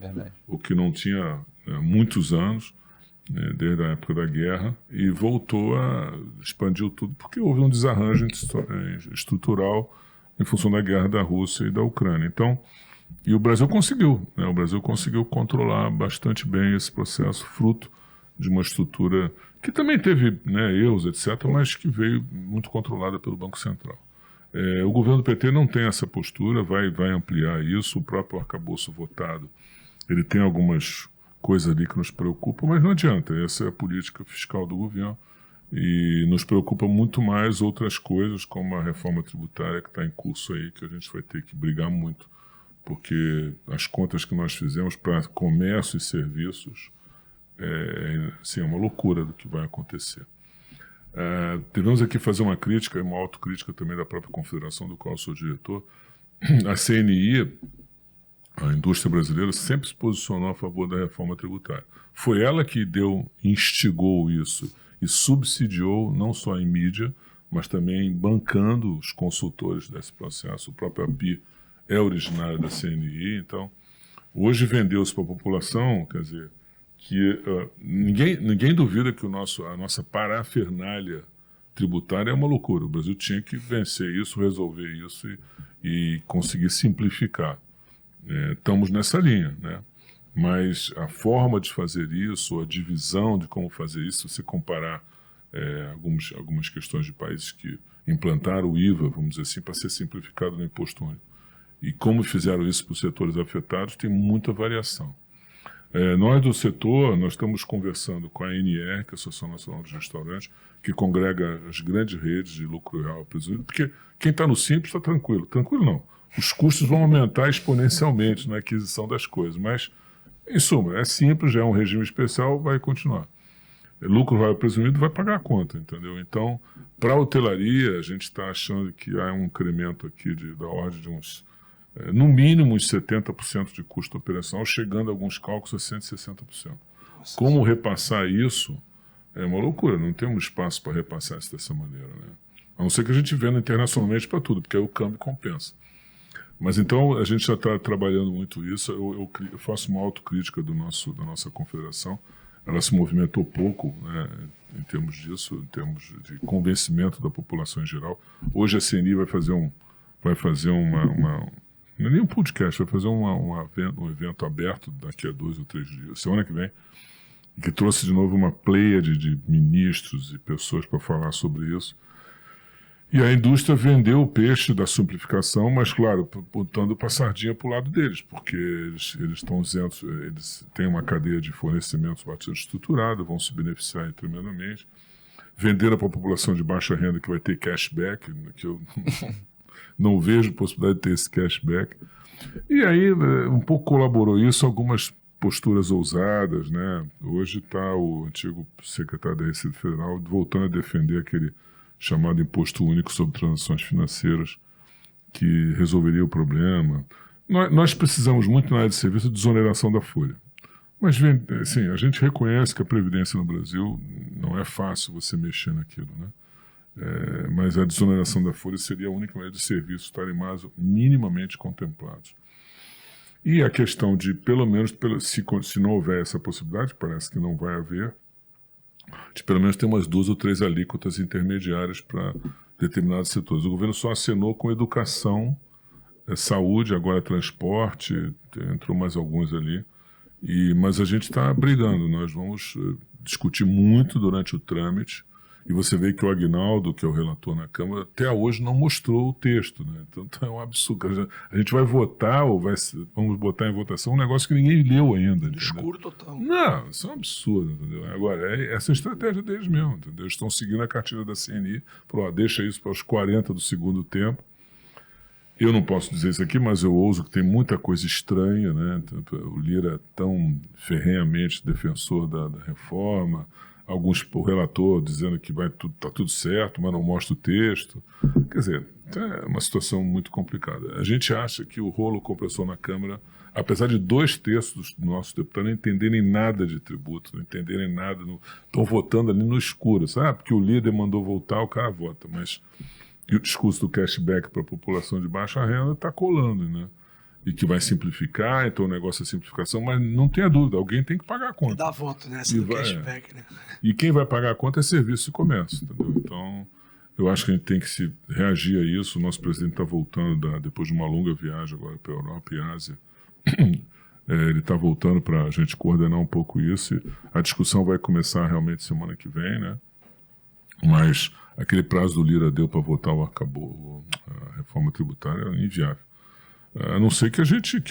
o que não tinha muitos anos, desde a época da guerra, e voltou expandiu tudo, porque houve um desarranjo estrutural em função da guerra da Rússia e da Ucrânia. Então, e o Brasil conseguiu, né? O Brasil conseguiu controlar bastante bem esse processo, fruto de uma estrutura que também teve, né, erros, etc., mas que veio muito controlada pelo Banco Central. O governo do PT não tem essa postura, vai ampliar isso, o próprio arcabouço votado, ele tem algumas coisas ali que nos preocupam, mas não adianta, essa é a política fiscal do governo, E nos preocupa muito mais outras coisas, como a reforma tributária que está em curso aí, que a gente vai ter que brigar muito, porque as contas que nós fizemos para comércio e serviços assim, é uma loucura do que vai acontecer. Devemos aqui fazer uma crítica, uma autocrítica também da própria confederação, do qual eu sou diretor. A CNI, a indústria brasileira, sempre se posicionou a favor da reforma tributária. Foi ela que instigou isso e subsidiou, não só em mídia, mas também bancando os consultores desse processo. O próprio API é originário da CNI, então hoje vendeu-se para a população, quer dizer, que ninguém duvida que a nossa parafernália tributária é uma loucura. O Brasil tinha que vencer isso, resolver isso e conseguir simplificar. Estamos nessa linha, né? Mas a forma de fazer isso, a divisão de como fazer isso, se você comparar algumas questões de países que implantaram o IVA, vamos dizer assim, para ser simplificado no imposto único, e como fizeram isso para os setores afetados, tem muita variação. Nós do setor, nós estamos conversando com a ANR, que é a Associação Nacional dos Restaurantes, que congrega as grandes redes de lucro real presumido, porque quem está no Simples está tranquilo. Tranquilo não. Os custos vão aumentar exponencialmente na aquisição das coisas, mas, em suma, é simples, já é um regime especial, vai continuar. Lucro real presumido vai pagar a conta, entendeu? Então, para a hotelaria, a gente está achando que há um incremento aqui da ordem de uns... no mínimo uns 70% de custo operacional, chegando a alguns cálculos a 160%. Como repassar isso é uma loucura, não temos espaço para repassar isso dessa maneira, né? A não ser que a gente venda internacionalmente para tudo, porque aí o câmbio compensa. Mas então a gente já está trabalhando muito isso, eu faço uma autocrítica da nossa confederação, ela se movimentou pouco, né, em termos disso, em termos de convencimento da população em geral. Hoje a CNI vai fazer não é nem um podcast, vai fazer um evento aberto daqui a 2 ou 3 dias, semana que vem, que trouxe de novo uma pleiade de ministros e pessoas para falar sobre isso. E a indústria vendeu o peixe da simplificação, mas, claro, botando a sardinha para o lado deles, porque eles estão isentos, eles têm uma cadeia de fornecimentos bastante estruturada, vão se beneficiar tremendamente. Venderam para a população de baixa renda que vai ter cashback, que eu não vejo possibilidade de ter esse cashback. E aí, um pouco colaborou isso, algumas posturas ousadas, né? Hoje está o antigo secretário da Receita Federal voltando a defender aquele chamado Imposto Único sobre Transações Financeiras, que resolveria o problema. Nós precisamos muito na área de serviço de desoneração da folha. Mas, assim, a gente reconhece que a Previdência no Brasil não é fácil você mexer naquilo, né? Mas a desoneração da folha seria a única maneira de serviços estarem mais minimamente contemplados. E a questão de, pelo menos, se não houver essa possibilidade, parece que não vai haver, de pelo menos ter umas 2 ou 3 alíquotas intermediárias para determinados setores. O governo só acenou com educação, saúde, agora transporte, entrou mais alguns ali, mas a gente está brigando, nós vamos discutir muito durante o trâmite. E você vê que o Aguinaldo, que é o relator na Câmara, até hoje não mostrou o texto, né? Então é um absurdo. A gente vai votar, vamos botar em votação um negócio que ninguém leu ainda. Escuro total. Não, isso é um absurdo, entendeu? Agora, essa é a estratégia deles mesmo, entendeu? Eles estão seguindo a cartilha da CNI, deixa isso para os 40 do segundo tempo. Eu não posso dizer isso aqui, mas eu ouso que tem muita coisa estranha, né? O Lira é tão ferrenhamente defensor da reforma, o relator dizendo que tá tudo certo, mas não mostra o texto. Quer dizer, é uma situação muito complicada. A gente acha que o rolo compressor na Câmara, apesar de 2/3 dos nossos deputados não entenderem nada de tributo, não entenderem nada, estão votando ali no escuro, sabe? Porque o líder mandou voltar, o cara vota, mas o discurso do cashback para a população de baixa renda está colando, né? E que vai simplificar, então o negócio é simplificação, mas não tenha dúvida, alguém tem que pagar a conta. Dá voto nessa do cashback, né? E quem vai pagar a conta é serviço e comércio, entendeu? Então, eu acho que a gente tem que reagir a isso. O nosso presidente está voltando, depois de uma longa viagem agora para a Europa e Ásia, ele está voltando para a gente coordenar um pouco isso. A discussão vai começar realmente semana que vem, né? Mas aquele prazo do Lira deu para votar acabou a reforma tributária é inviável. A não ser que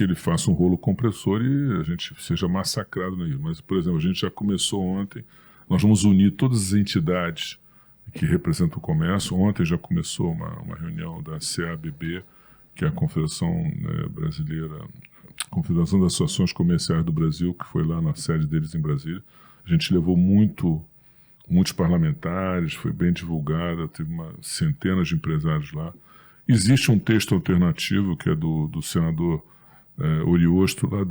ele faça um rolo compressor e a gente seja massacrado nisso. Mas, por exemplo, a gente já começou ontem, nós vamos unir todas as entidades que representa o comércio. Ontem já começou uma reunião da CABB, que é a Confederação Brasileira, Confederação das Associações Comerciais do Brasil, que foi lá na sede deles em Brasília. A gente levou muitos parlamentares, foi bem divulgada, teve centenas de empresários lá. Existe um texto alternativo, que é do senador Oriosto, lá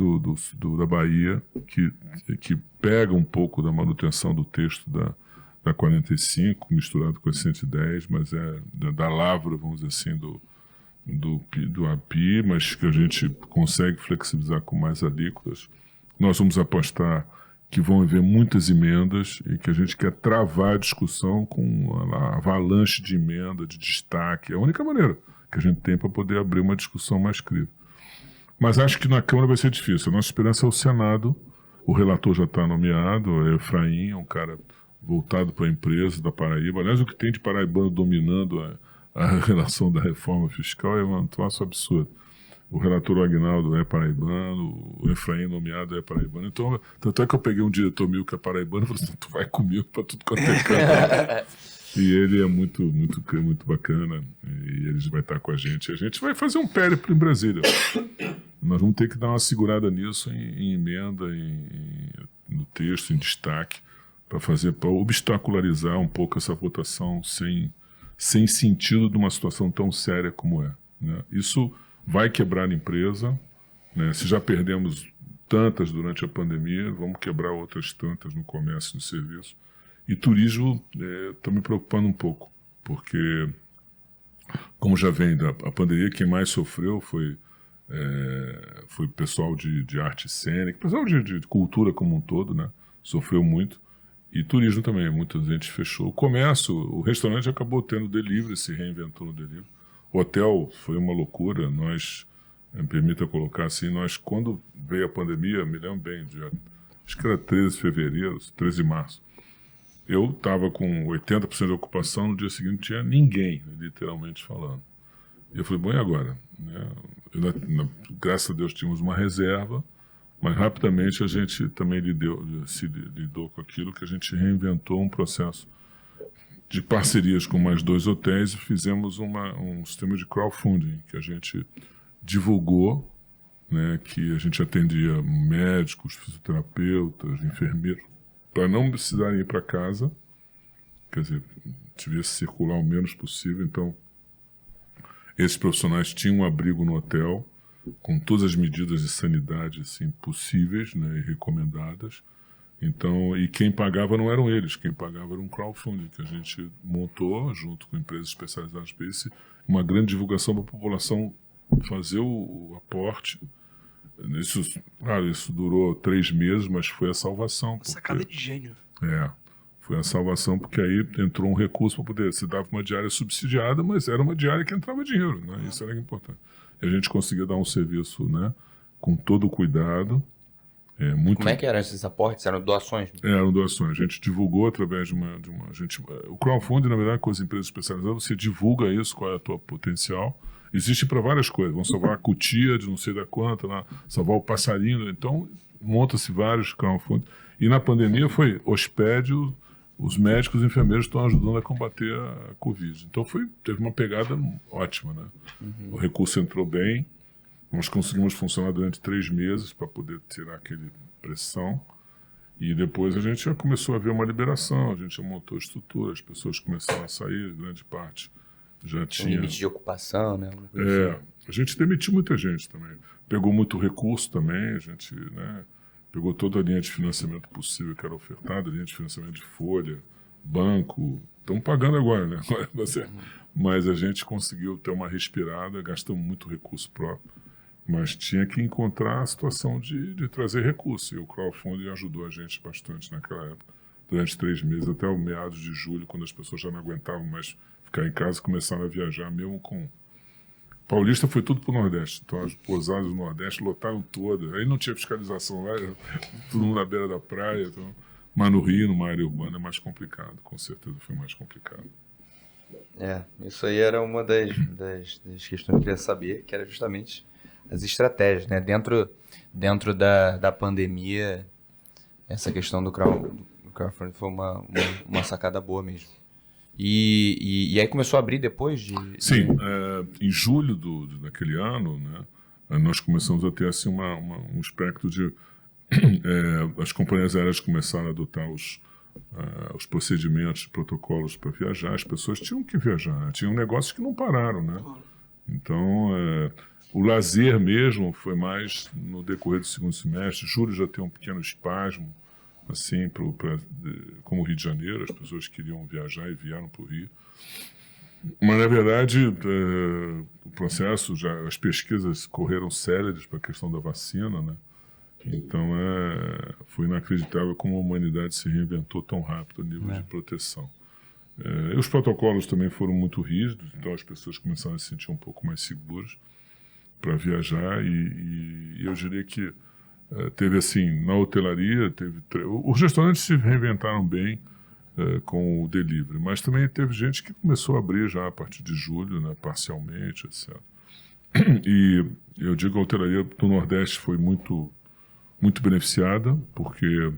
da Bahia, que pega um pouco da manutenção do texto da 45, misturado com a 110, mas é da lavra, vamos dizer assim, do API, mas que a gente consegue flexibilizar com mais alíquotas. Nós vamos apostar que vão haver muitas emendas e que a gente quer travar a discussão com a avalanche de emenda, de destaque. É a única maneira que a gente tem para poder abrir uma discussão mais crível. Mas acho que na Câmara vai ser difícil. A nossa esperança é o Senado. O relator já está nomeado, é Efraim, é um cara voltado para a empresa da Paraíba. Aliás, o que tem de paraibano dominando a relação da reforma fiscal é um troço absurdo. O relator Aguinaldo é paraibano, o Efraim nomeado é paraibano. Então, tanto é que eu peguei um diretor meu que é paraibano e falei assim, tu vai comigo para tudo quanto é canto. E ele é muito bacana, e ele vai estar com a gente. A gente vai fazer um périplo em Brasília. Nós vamos ter que dar uma segurada nisso em emenda, no texto, em destaque, para obstacularizar um pouco essa votação sem sentido de uma situação tão séria como é, né? Isso vai quebrar a empresa, né? Se já perdemos tantas durante a pandemia, vamos quebrar outras tantas no comércio e no serviço. E turismo está me preocupando um pouco, porque, como já vem da pandemia, quem mais sofreu foi o pessoal de arte cênica, o pessoal de cultura como um todo, né? Sofreu muito. E turismo também, muita gente fechou. O comércio, o restaurante acabou tendo delivery, se reinventou no delivery. O hotel foi uma loucura. Nós, me permita colocar assim, quando veio a pandemia, me lembro bem, acho que era 13 de fevereiro, 13 de março, eu estava com 80% de ocupação, no dia seguinte não tinha ninguém, literalmente falando. E eu falei, bom, e agora? Graças a Deus tínhamos uma reserva, mas rapidamente a gente também lidou com aquilo, que a gente reinventou um processo de parcerias com mais 2 hotéis e fizemos um sistema de crowdfunding, que a gente divulgou, né, que a gente atendia médicos, fisioterapeutas, enfermeiros, para não precisarem ir para casa, quer dizer, devia circular o menos possível. Então, esses profissionais tinham um abrigo no hotel, com todas as medidas de sanidade assim, possíveis, né, e recomendadas. Então, e quem pagava não eram eles, quem pagava era um crowdfunding que a gente montou junto com empresas especializadas para isso, uma grande divulgação para a população fazer o aporte. Isso durou 3 meses, mas foi a salvação. Sacada de gênio. Foi a salvação, porque aí entrou um recurso para poder, se dava uma diária subsidiada, mas era uma diária que entrava dinheiro, né? Isso era importante. E a gente conseguia dar um serviço, né, com todo o cuidado. Como é que eram esses aportes? Eram doações? Eram doações. A gente divulgou através de uma o crowdfunding, na verdade, com as empresas especializadas, você divulga isso, qual é a tua potencial. Existe para várias coisas. Vão salvar a cutia de não sei da quanta, salvar o passarinho. Então, monta-se vários crowdfunding. E na pandemia foi hospede, os médicos e os enfermeiros estão ajudando a combater a Covid. Então, teve uma pegada ótima, né? O recurso entrou bem. Nós conseguimos funcionar durante 3 meses para poder tirar aquele pressão. E depois a gente já começou a ver uma liberação, a gente já montou estrutura, as pessoas começaram a sair, grande parte já tinha. Limite de ocupação, né? A gente demitiu muita gente também. Pegou muito recurso também, a gente, né, pegou toda a linha de financiamento possível que era ofertada, linha de financiamento de folha, banco. Estamos pagando agora, né? Mas a gente conseguiu ter uma respirada, gastamos muito recurso próprio. Mas tinha que encontrar a situação de trazer recurso. E o crowdfunding ajudou a gente bastante naquela época. Durante 3 meses, até o meados de julho, quando as pessoas já não aguentavam mais ficar em casa, começaram a viajar mesmo com... Paulista foi tudo para o Nordeste. Então as pousadas do Nordeste lotaram todas. Aí não tinha fiscalização lá, todo mundo na beira da praia. Então... Mas no Rio, numa área urbana, é mais complicado. Com certeza foi mais complicado. Isso aí era uma das questões que eu queria saber, que era justamente... as estratégias, né? Dentro da pandemia, essa questão do crowdfunding foi uma sacada boa mesmo. E aí começou a abrir depois de... Sim, em julho daquele ano, né, nós começamos a ter assim, um espectro de... as companhias aéreas começaram a adotar os procedimentos, protocolos para viajar. As pessoas tinham que viajar, né? Tinham negócios que não pararam, né? Então, o lazer mesmo foi mais no decorrer do segundo semestre. Julho já tem um pequeno espasmo, assim, como o Rio de Janeiro, as pessoas queriam viajar e vieram para o Rio. Mas, na verdade, o processo, as pesquisas correram céleres para a questão da vacina, né? Então, foi inacreditável como a humanidade se reinventou tão rápido a nível de proteção. E os protocolos também foram muito rígidos, então as pessoas começaram a se sentir um pouco mais seguras para viajar. E eu diria que teve, assim, na hotelaria, os restaurantes se reinventaram bem com o delivery, mas também teve gente que começou a abrir já a partir de julho, né, parcialmente, etc. E eu digo que a hotelaria do Nordeste foi muito beneficiada, porque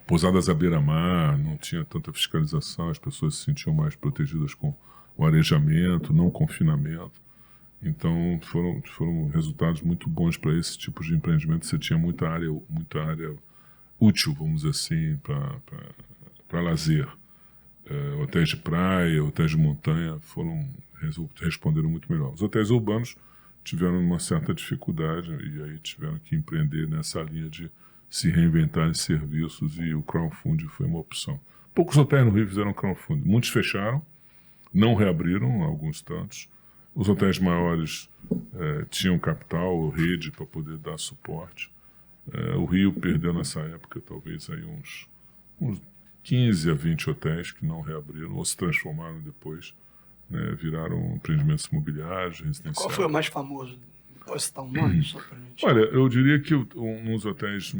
pousadas à beira-mar, não tinha tanta fiscalização, as pessoas se sentiam mais protegidas com o arejamento, não confinamento. Então, foram resultados muito bons para esse tipo de empreendimento. Você tinha muita área útil, vamos dizer assim, para lazer. Hotéis de praia, hotéis de montanha responderam muito melhor. Os hotéis urbanos tiveram uma certa dificuldade e aí tiveram que empreender nessa linha de se reinventar em serviços, e o crowdfunding foi uma opção. Poucos hotéis no Rio fizeram crowdfunding. Muitos fecharam, não reabriram, alguns tantos. Os hotéis maiores tinham capital ou rede para poder dar suporte. O Rio perdeu nessa época talvez aí uns 15 a 20 hotéis que não reabriram ou se transformaram depois, né, viraram empreendimentos imobiliários, residenciais. Qual foi o mais famoso? Pode citar um nome só pra gente? Olha, eu diria que um dos hotéis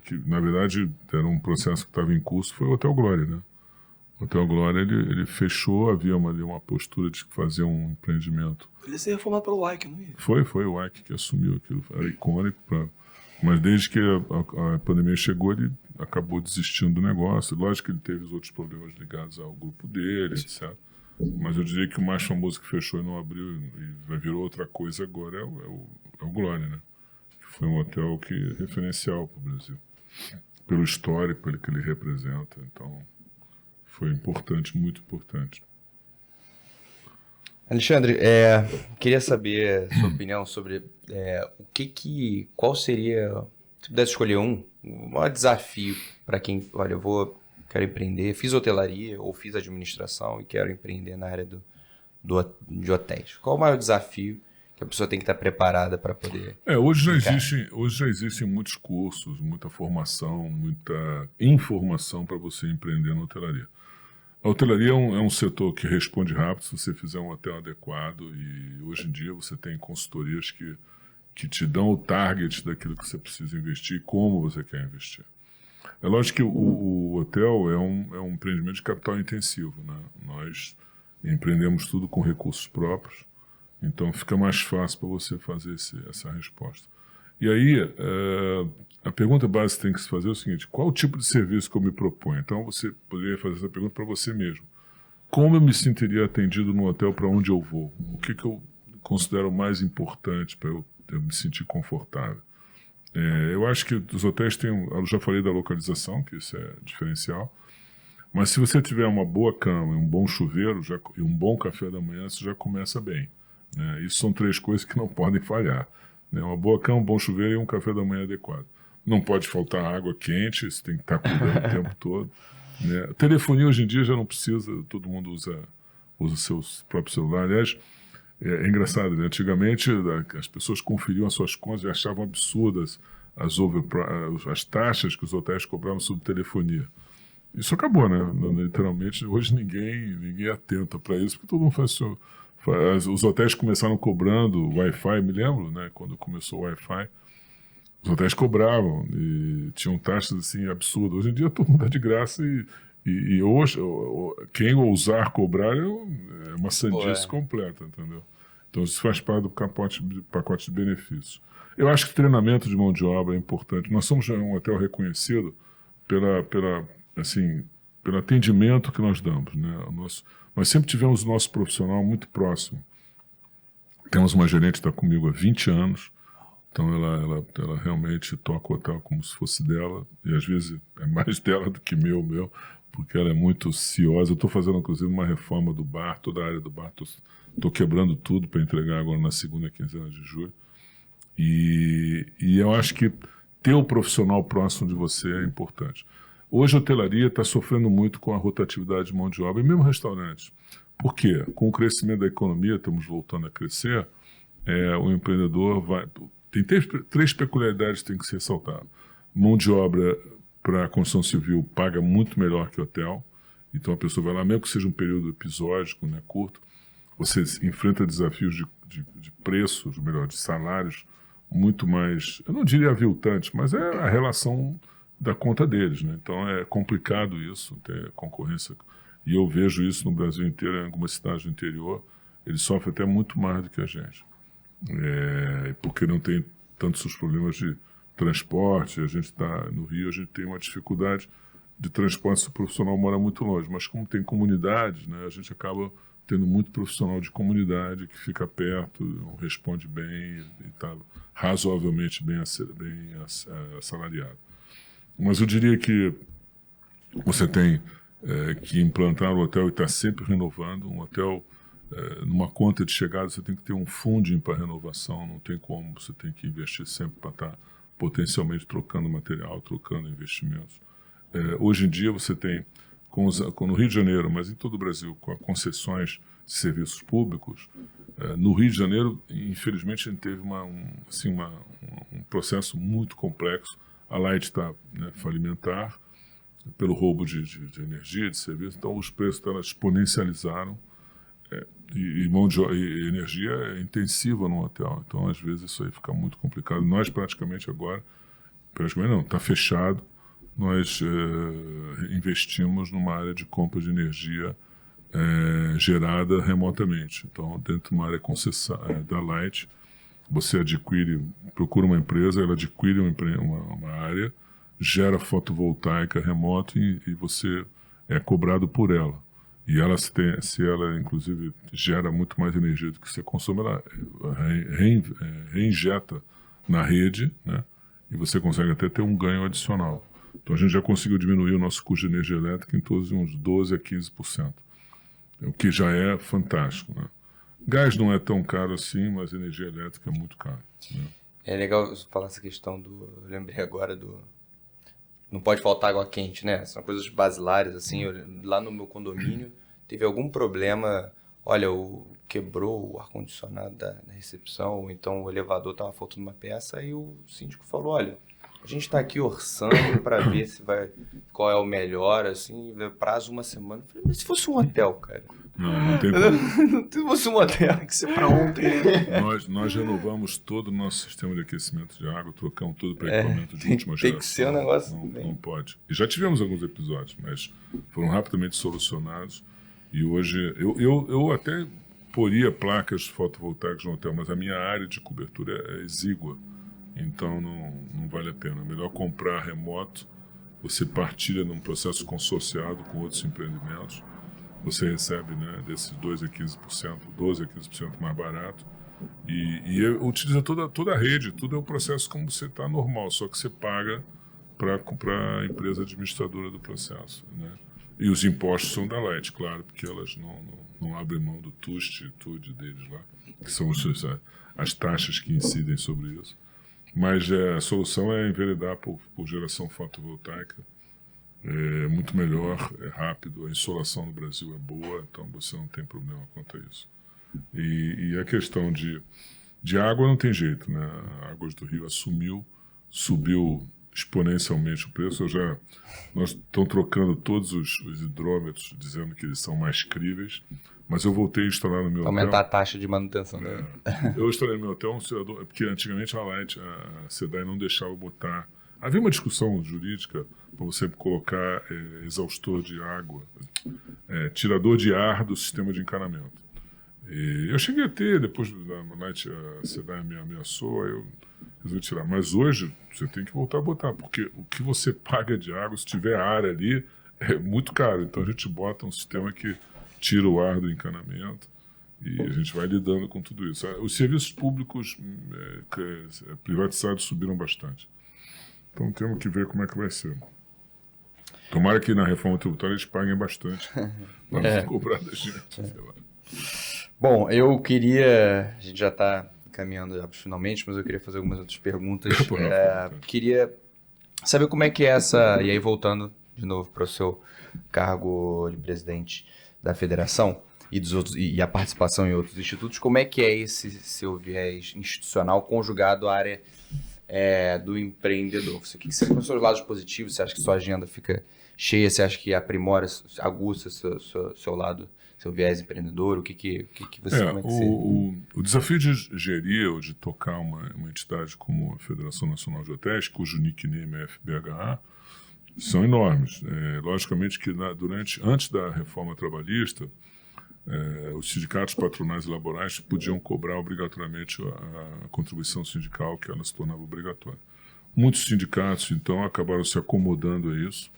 que na verdade era um processo que estava em curso, foi o Hotel Glória, né? O Hotel Glória, ele fechou, havia uma postura de fazer um empreendimento. Ele se reformado pelo Ike, não é? Foi o Ike que assumiu aquilo, era icônico, mas desde que a pandemia chegou, ele acabou desistindo do negócio. Lógico que ele teve os outros problemas ligados ao grupo dele, etc. Mas eu diria que o mais famoso que fechou e não abriu e virou outra coisa agora é o Glória, né? Que foi um hotel referencial para o Brasil. Pelo histórico, pelo que ele representa. Então, foi importante, muito importante. Alexandre, queria saber a sua opinião sobre qual seria, se pudesse escolher o maior desafio para quem, olha, quero empreender, fiz hotelaria ou fiz administração e quero empreender na área de hotéis. Qual o maior desafio que a pessoa tem que estar preparada para poder... Hoje já existem muitos cursos, muita formação, muita informação para você empreender na hotelaria. A hotelaria é um setor que responde rápido se você fizer um hotel adequado, e hoje em dia você tem consultorias que te dão o target daquilo que você precisa investir e como você quer investir. É lógico que o hotel é um empreendimento de capital intensivo, né? Nós empreendemos tudo com recursos próprios, então fica mais fácil para você fazer essa resposta. E aí, a pergunta básica que tem que se fazer é o seguinte: qual o tipo de serviço que eu me proponho? Então você poderia fazer essa pergunta para você mesmo. Como eu me sentiria atendido no hotel para onde eu vou? O que eu considero mais importante para eu me sentir confortável? Eu acho que os hotéis eu já falei da localização, que isso é diferencial, mas se você tiver uma boa cama, um bom chuveiro e um bom café da manhã, você já começa bem, né? Isso são 3 coisas que não podem falhar, né? Uma boa cama, um bom chuveiro e um café da manhã adequado. Não pode faltar água quente, você tem que estar cuidando o tempo todo, né? Telefonia hoje em dia já não precisa, todo mundo usa seus próprios celulares. Aliás, é engraçado, né? Antigamente as pessoas conferiam as suas contas e achavam absurdas as taxas que os hotéis cobravam sobre telefonia. Isso acabou, né? Literalmente, hoje ninguém atenta para isso, porque todo mundo os hotéis começaram cobrando Wi-Fi, me lembro, né? Quando começou o Wi-Fi, os hotéis cobravam e tinham taxas assim absurdas. Hoje em dia todo mundo dá de graça e hoje, quem ousar cobrar é uma sandice completa, entendeu? Então isso faz parte do pacote de benefícios. Eu acho que treinamento de mão de obra é importante. Nós somos um hotel reconhecido pela pelo atendimento que nós damos, né? Nós sempre tivemos o nosso profissional muito próximo. Temos uma gerente que está comigo há 20 anos, então ela realmente toca o hotel como se fosse dela, e às vezes é mais dela do que meu, porque ela é muito ciosa. Eu estou fazendo, inclusive, uma reforma do bar, toda a área do bar, estou quebrando tudo para entregar agora na segunda quinzena de julho. E eu acho que ter um profissional próximo de você é importante. Hoje a hotelaria está sofrendo muito com a rotatividade de mão de obra, e mesmo restaurantes. Por quê? Com o crescimento da economia, estamos voltando a crescer, o empreendedor vai... Tem três peculiaridades que tem que ser ressaltadas. Mão de obra para a construção civil paga muito melhor que hotel, então a pessoa vai lá, mesmo que seja um período episódico, né, curto, você enfrenta desafios de preços, melhor, de salários, muito mais, eu não diria aviltantes, mas é a relação da conta deles, né? Então é complicado isso, ter concorrência. E eu vejo isso no Brasil inteiro, em algumas cidades do interior, eles sofrem até muito mais do que a gente. Porque não tem tantos os problemas de transporte. A gente está no Rio, a gente tem uma dificuldade de transporte se o profissional mora muito longe, mas como tem comunidades, né, a gente acaba tendo muito profissional de comunidade que fica perto, responde bem e está razoavelmente bem assalariado. Mas eu diria que você tem que implantar o hotel e estar sempre renovando. Um hotel, numa conta de chegada, você tem que ter um funding para renovação, não tem como, você tem que investir sempre para estar potencialmente trocando material, trocando investimentos. Hoje em dia você tem, no Rio de Janeiro, mas em todo o Brasil, com as concessões de serviços públicos, no Rio de Janeiro, infelizmente, a gente teve um processo muito complexo. A Light está falimentar pelo roubo de energia, de serviço, então os preços dela exponencializaram e energia é intensiva no hotel, então às vezes isso aí fica muito complicado. Nós praticamente não, está fechado, nós investimos numa área de compra de energia gerada remotamente. Então, dentro de uma área da Light, você procura uma empresa, ela adquire uma área, gera fotovoltaica remoto e você é cobrado por ela. E ela, se ela, inclusive, gera muito mais energia do que você consome, ela reinjeta na rede, né? E você consegue até ter um ganho adicional. Então, a gente já conseguiu diminuir o nosso custo de energia elétrica em todos uns 12% a 15%, o que já é fantástico, né? Gás não é tão caro assim, mas energia elétrica é muito caro, né? É legal falar essa questão eu lembrei agora não pode faltar água quente, né? São coisas basilares, assim. Lá no meu condomínio teve algum problema, olha, quebrou o ar-condicionado da recepção, ou então o elevador estava faltando uma peça, aí o síndico falou, olha, a gente está aqui orçando para ver qual é o melhor, assim, prazo uma semana. Eu falei, mas se fosse um hotel, cara? Não tem como. Se fosse um hotel, que você para ontem. Nós renovamos todo o nosso sistema de aquecimento de água, trocamos tudo para equipamento de última geração. Tem que ser um negócio. Não pode. E já tivemos alguns episódios, mas foram rapidamente solucionados. E hoje, eu até poria placas fotovoltaicas no hotel, mas a minha área de cobertura é exígua. Então não vale a pena. É melhor comprar remoto, você partilha num processo consorciado com outros empreendimentos, você recebe, né, desses 12% a 15% mais barato e utiliza toda a rede, tudo é um processo como você está normal, só que você paga para a empresa administradora do processo, né? E os impostos são da Light, claro, porque elas não abrem mão do tudo deles lá, que são as taxas que incidem sobre isso. Mas a solução é enveredar por geração fotovoltaica. É muito melhor, é rápido, a insolação no Brasil é boa, então você não tem problema quanto a isso. E a questão de água não tem jeito, né? A Águas do Rio subiu exponencialmente o preço. Nós estamos trocando todos os hidrômetros, dizendo que eles são mais críveis, mas eu voltei a instalar no meu hotel. Aumentar a taxa de manutenção dele. Eu instalei no meu hotel um selador, porque antigamente a SEDAI não deixava botar. Havia uma discussão jurídica para você colocar exaustor de água, tirador de ar do sistema de encanamento. E eu cheguei a ter, depois a SEDAI me ameaçou, aí eu resolvi tirar. Mas hoje você tem que voltar a botar, porque o que você paga de água, se tiver ar ali, é muito caro. Então a gente bota um sistema que tira o ar do encanamento e a gente vai lidando com tudo isso. Os serviços públicos privatizados subiram bastante. Então temos que ver como é que vai ser. Tomara que na reforma tributária eles paguem bastante para não cobrar da gente. Sei lá. Bom, eu queria... A gente já está caminhando já finalmente, mas eu queria fazer algumas outras perguntas. Queria saber como é que é essa... E aí, voltando de novo para o seu cargo de presidente da federação e dos outros, e a participação em outros institutos, como é que é esse seu viés institucional conjugado à área do empreendedor? Quais são os seus lados positivos? Você acha que sua agenda fica cheia? Você acha que aprimora, aguça seu lado, seu viés empreendedor? O que você... como é que o desafio de gerir ou de tocar uma entidade como a Federação Nacional de Hotéis, cujo nickname é FBHA, são enormes. Logicamente que antes da reforma trabalhista, os sindicatos patronais e laborais podiam cobrar obrigatoriamente a contribuição sindical, que ela se tornava obrigatória. Muitos sindicatos, então, acabaram se acomodando a isso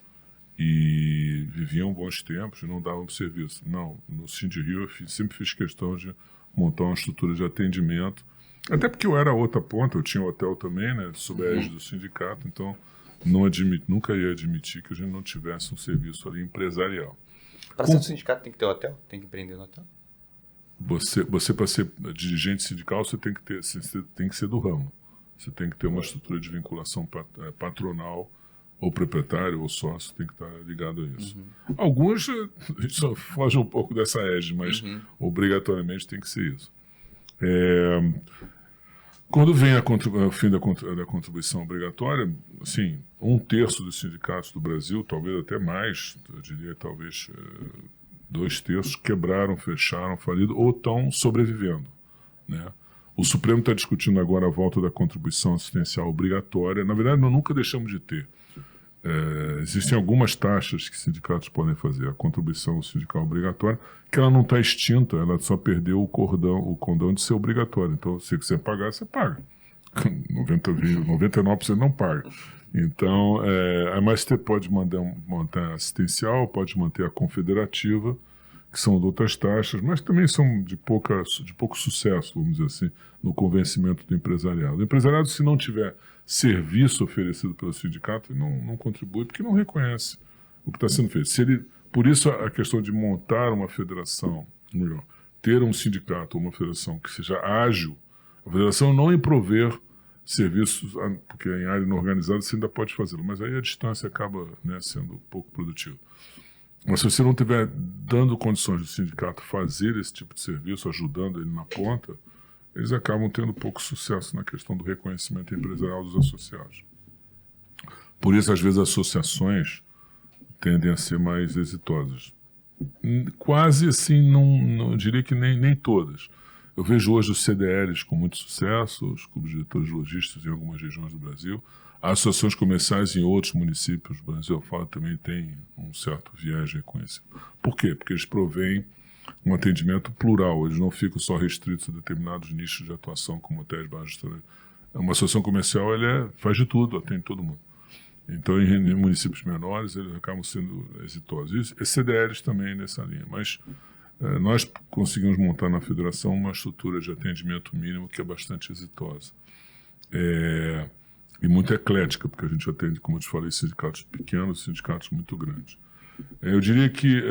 e viviam bons tempos e não davam serviço. Não, no Sindirio eu sempre fiz questão de montar uma estrutura de atendimento, até porque eu era a outra ponta, eu tinha hotel também, né, sob a égide do sindicato, então nunca ia admitir que a gente não tivesse um serviço ali empresarial. Para ser do sindicato tem que ter hotel? Tem que empreender no hotel? Você para ser dirigente sindical, você tem que ser do ramo. Você tem que ter uma estrutura de vinculação patronal, ou proprietário, ou sócio, tem que estar ligado a isso. Alguns só fogem um pouco dessa égide, mas obrigatoriamente tem que ser isso. Quando vem o fim da contribuição obrigatória, assim, 1/3 dos sindicatos do Brasil, talvez até mais, eu diria talvez 2/3, quebraram, fecharam, falido ou estão sobrevivendo, né? O Supremo está discutindo agora a volta da contribuição assistencial obrigatória. Na verdade, nós nunca deixamos de ter. Existem algumas taxas que sindicatos podem fazer. A contribuição sindical obrigatória, que ela não está extinta, ela só perdeu o condão de ser obrigatório. Então, se você pagar, você paga. 99% não paga. Então, a MST pode manter a assistencial, pode manter a confederativa, que são de outras taxas, mas também são de pouco sucesso, vamos dizer assim, no convencimento do empresariado. O empresariado, se não tiver serviço oferecido pelo sindicato, não contribui porque não reconhece o que está sendo feito. Por isso, a questão de montar uma federação, melhor, ter um sindicato ou uma federação que seja ágil, a federação não em prover serviços, porque em área inorganizada você ainda pode fazê-lo, mas aí a distância acaba, né, sendo pouco produtiva. Mas se você não estiver dando condições do sindicato fazer esse tipo de serviço, ajudando ele na ponta, eles acabam tendo pouco sucesso na questão do reconhecimento empresarial dos associados. Por isso, às vezes, associações tendem a ser mais exitosas. Quase assim, não diria que nem todas. Eu vejo hoje os CDLs com muito sucesso, os clubes de diretores logísticos em algumas regiões do Brasil. As associações comerciais em outros municípios do Brasil, eu falo, também tem um certo viés reconhecido. Por quê? Porque eles provêm um atendimento plural, eles não ficam só restritos a determinados nichos de atuação, como hotéis, bares, restaurantes. Uma associação comercial faz de tudo, atende todo mundo. Então, em municípios menores, eles acabam sendo exitosos. E CDLs também nessa linha, mas nós conseguimos montar na federação uma estrutura de atendimento mínimo que é bastante exitosa. E muito eclética, porque a gente atende, como eu te falei, sindicatos pequenos, sindicatos muito grandes. Eu diria que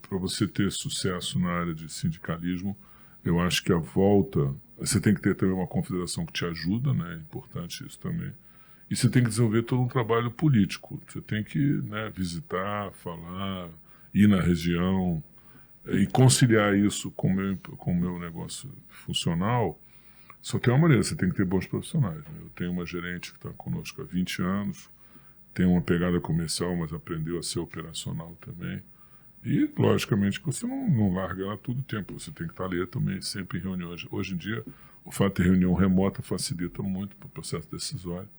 para você ter sucesso na área de sindicalismo, eu acho que a volta... Você tem que ter também uma confederação que te ajuda, né? É importante isso também. E você tem que desenvolver todo um trabalho político. Você tem que, né, visitar, falar, ir na região e conciliar isso com o meu negócio funcional. Só tem uma maneira, você tem que ter bons profissionais, né? Eu tenho uma gerente que está conosco há 20 anos, tem uma pegada comercial, mas aprendeu a ser operacional também. E, logicamente, que você não larga ela todo o tempo, você tem que estar ali também, sempre em reuniões. Hoje em dia, o fato de reunião remota facilita muito para o processo decisório.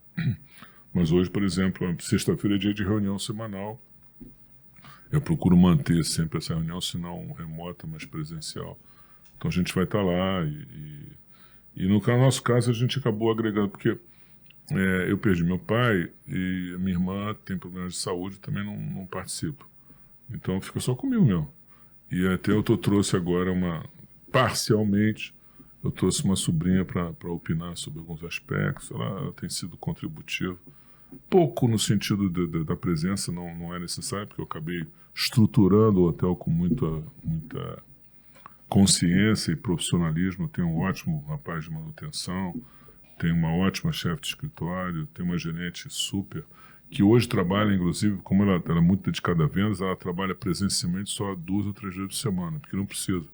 Mas hoje, por exemplo, sexta-feira é dia de reunião semanal. Eu procuro manter sempre essa reunião, se não remota, mas presencial. Então a gente vai estar lá e no nosso caso a gente acabou agregando, porque eu perdi meu pai e a minha irmã tem problemas de saúde, também não participa. Então fica só comigo mesmo. E até eu trouxe agora parcialmente, eu trouxe uma sobrinha para opinar sobre alguns aspectos. Ela tem sido contributiva. Pouco no sentido da presença, não é necessário, porque eu acabei estruturando o hotel com muita consciência e profissionalismo. Eu tenho um ótimo rapaz de manutenção, tenho uma ótima chefe de escritório, tenho uma gerente super, que hoje trabalha, inclusive, como ela é muito dedicada a vendas, ela trabalha presencialmente só 2 ou 3 vezes por semana, porque não precisa.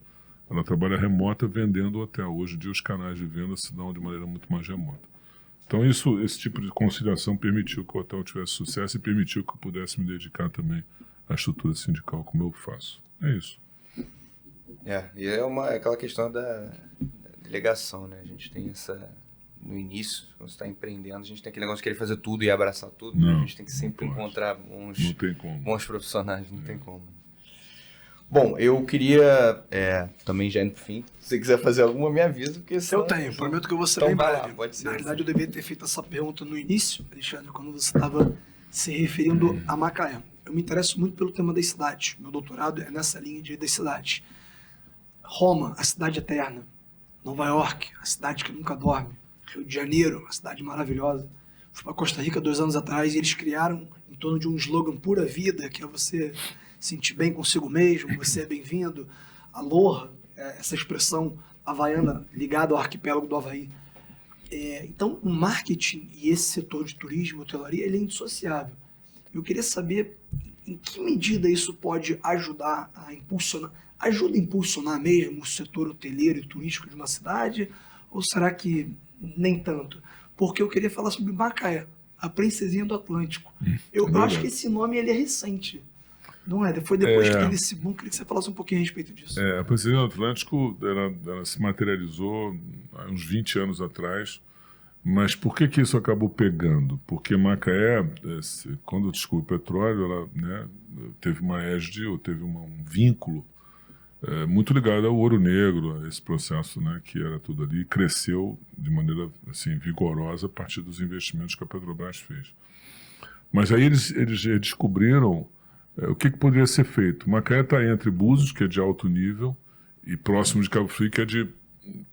Ela trabalha remota vendendo o hotel. Hoje em dia os canais de venda se dão de maneira muito mais remota. Então esse tipo de conciliação permitiu que o hotel tivesse sucesso e permitiu que eu pudesse me dedicar também à estrutura sindical como eu faço. É isso. E é aquela questão da delegação, né? A gente tem no início, quando você está empreendendo, a gente tem aquele negócio de querer fazer tudo e abraçar tudo. Não, a gente tem que sempre encontrar bons profissionais, não tem como. Bom, eu queria, também já indo pro fim, se você quiser fazer alguma, me avisa, porque eu tenho, prometo que eu vou ser bem breve. Pode ser. Na verdade, eu devia ter feito essa pergunta no início, Alexandre, quando você estava se referindo a Macaé. Eu me interesso muito pelo tema das cidades. Meu doutorado é nessa linha das cidades. Roma, a cidade eterna. Nova York, a cidade que nunca dorme. Rio de Janeiro, a cidade maravilhosa. Fui para Costa Rica 2 anos atrás e eles criaram em torno de um slogan pura vida, que é você sentir bem consigo mesmo, você é bem-vindo. Aloha, essa expressão havaiana ligada ao arquipélago do Havaí. Então, o marketing e esse setor de turismo, hotelaria, ele é indissociável. Eu queria saber em que medida isso pode ajudar a impulsionar, ajuda a impulsionar mesmo o setor hoteleiro e turístico de uma cidade, ou será que nem tanto? Porque eu queria falar sobre Macaé, a princesinha do Atlântico. Eu acho que esse nome ele é recente. Não é? Foi depois que teve esse boom, queria que você falasse um pouquinho a respeito disso. A Princesinha do Atlântico, ela se materializou há uns 20 anos atrás, mas por que isso acabou pegando? Porque Macaé, quando descobriu o petróleo, ela teve uma égide, ou teve um vínculo muito ligado ao ouro negro, a esse processo, que era tudo ali, e cresceu de maneira assim, vigorosa a partir dos investimentos que a Petrobras fez. Mas aí eles descobriram o que poderia ser feito. Macaé está entre Búzios, que é de alto nível, e próximo de Cabo Frio, que é de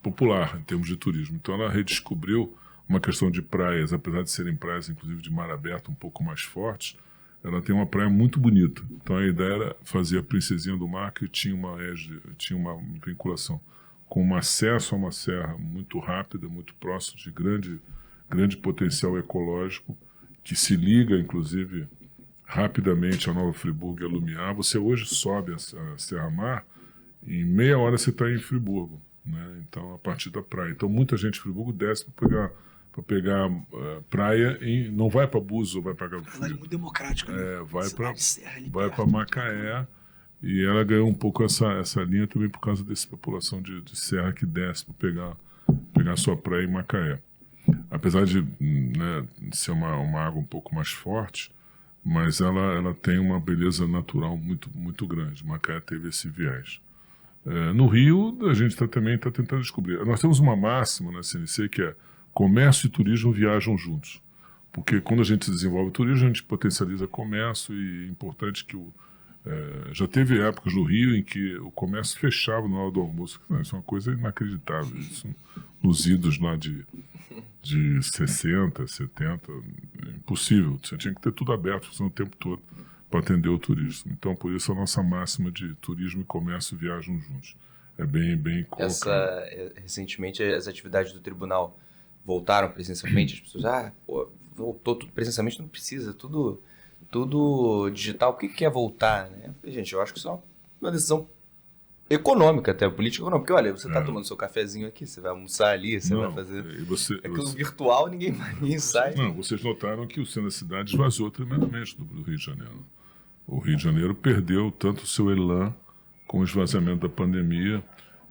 popular, em termos de turismo. Então ela redescobriu uma questão de praias, apesar de serem praias, inclusive, de mar aberto um pouco mais fortes, ela tem uma praia muito bonita. Então a ideia era fazer a Princesinha do Mar, que tinha uma vinculação com um acesso a uma serra muito rápida, muito próximo, de grande potencial ecológico, que se liga, inclusive, rapidamente a Nova Friburgo e a Lumiar. Você hoje sobe a Serra Mar, e em meia hora você está em Friburgo, Então, a partir da praia. Então, muita gente de Friburgo desce para pegar praia, não vai para Búzios ou vai para Cabo Frio. Ela é muito democrática. Vai para Macaé, e ela ganhou um pouco essa linha também por causa dessa população de serra que desce para pegar sua praia em Macaé. Apesar de ser uma água um pouco mais forte, mas ela tem uma beleza natural muito, muito grande. Macaé teve esse viés. No Rio, a gente também está tentando descobrir. Nós temos uma máxima na CNC que é: comércio e turismo viajam juntos. Porque quando a gente desenvolve turismo, a gente potencializa comércio, e é importante que já teve épocas no Rio em que o comércio fechava na hora do almoço. Isso é uma coisa inacreditável. Isso, nos idos lá de 60, 70, é impossível. Você tinha que ter tudo aberto, funcionando o tempo todo, para atender o turismo. Então, por isso, a nossa máxima de turismo e comércio viajam juntos. É bem colocado. Recentemente, as atividades do tribunal voltaram presencialmente. As pessoas, voltou tudo presencialmente, não precisa, tudo digital. O que é voltar, né? Gente, eu acho que isso é uma decisão econômica, até política econômica. Porque, olha, você está tomando seu cafezinho aqui, você vai almoçar ali, você vai fazer... Aquilo virtual, ninguém sai. Não, vocês notaram que o centro da cidade esvaziou tremendamente do Rio de Janeiro. O Rio de Janeiro perdeu tanto o seu elan com o esvaziamento da pandemia.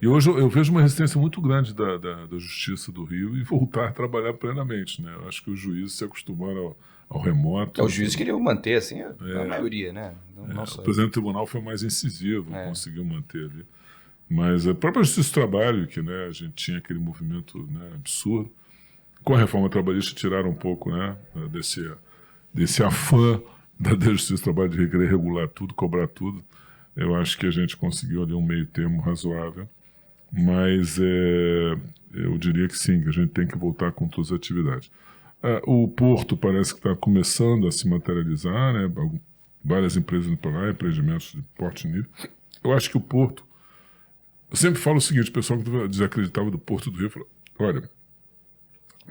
E hoje eu vejo uma resistência muito grande da Justiça do Rio em voltar a trabalhar plenamente, Eu acho que os juízes se acostumaram ao remoto. Os juízes queriam manter, assim, a maioria, O presidente do tribunal foi mais incisivo, conseguiu manter ali. Mas a própria Justiça do Trabalho, que a gente tinha aquele movimento absurdo, Com a reforma trabalhista tiraram um pouco, né, desse afã da Justiça do Trabalho de querer regular tudo, cobrar tudo. Eu acho que a gente conseguiu ali um meio termo razoável, mas eu diria que sim, que a gente tem que voltar com todas as atividades. O Porto parece que está começando a se materializar, né? Várias empresas indo para lá, empreendimentos de porte nível. Eu acho que o Porto... Eu sempre falo o seguinte, o pessoal que desacreditava do Porto do Rio falou, olha,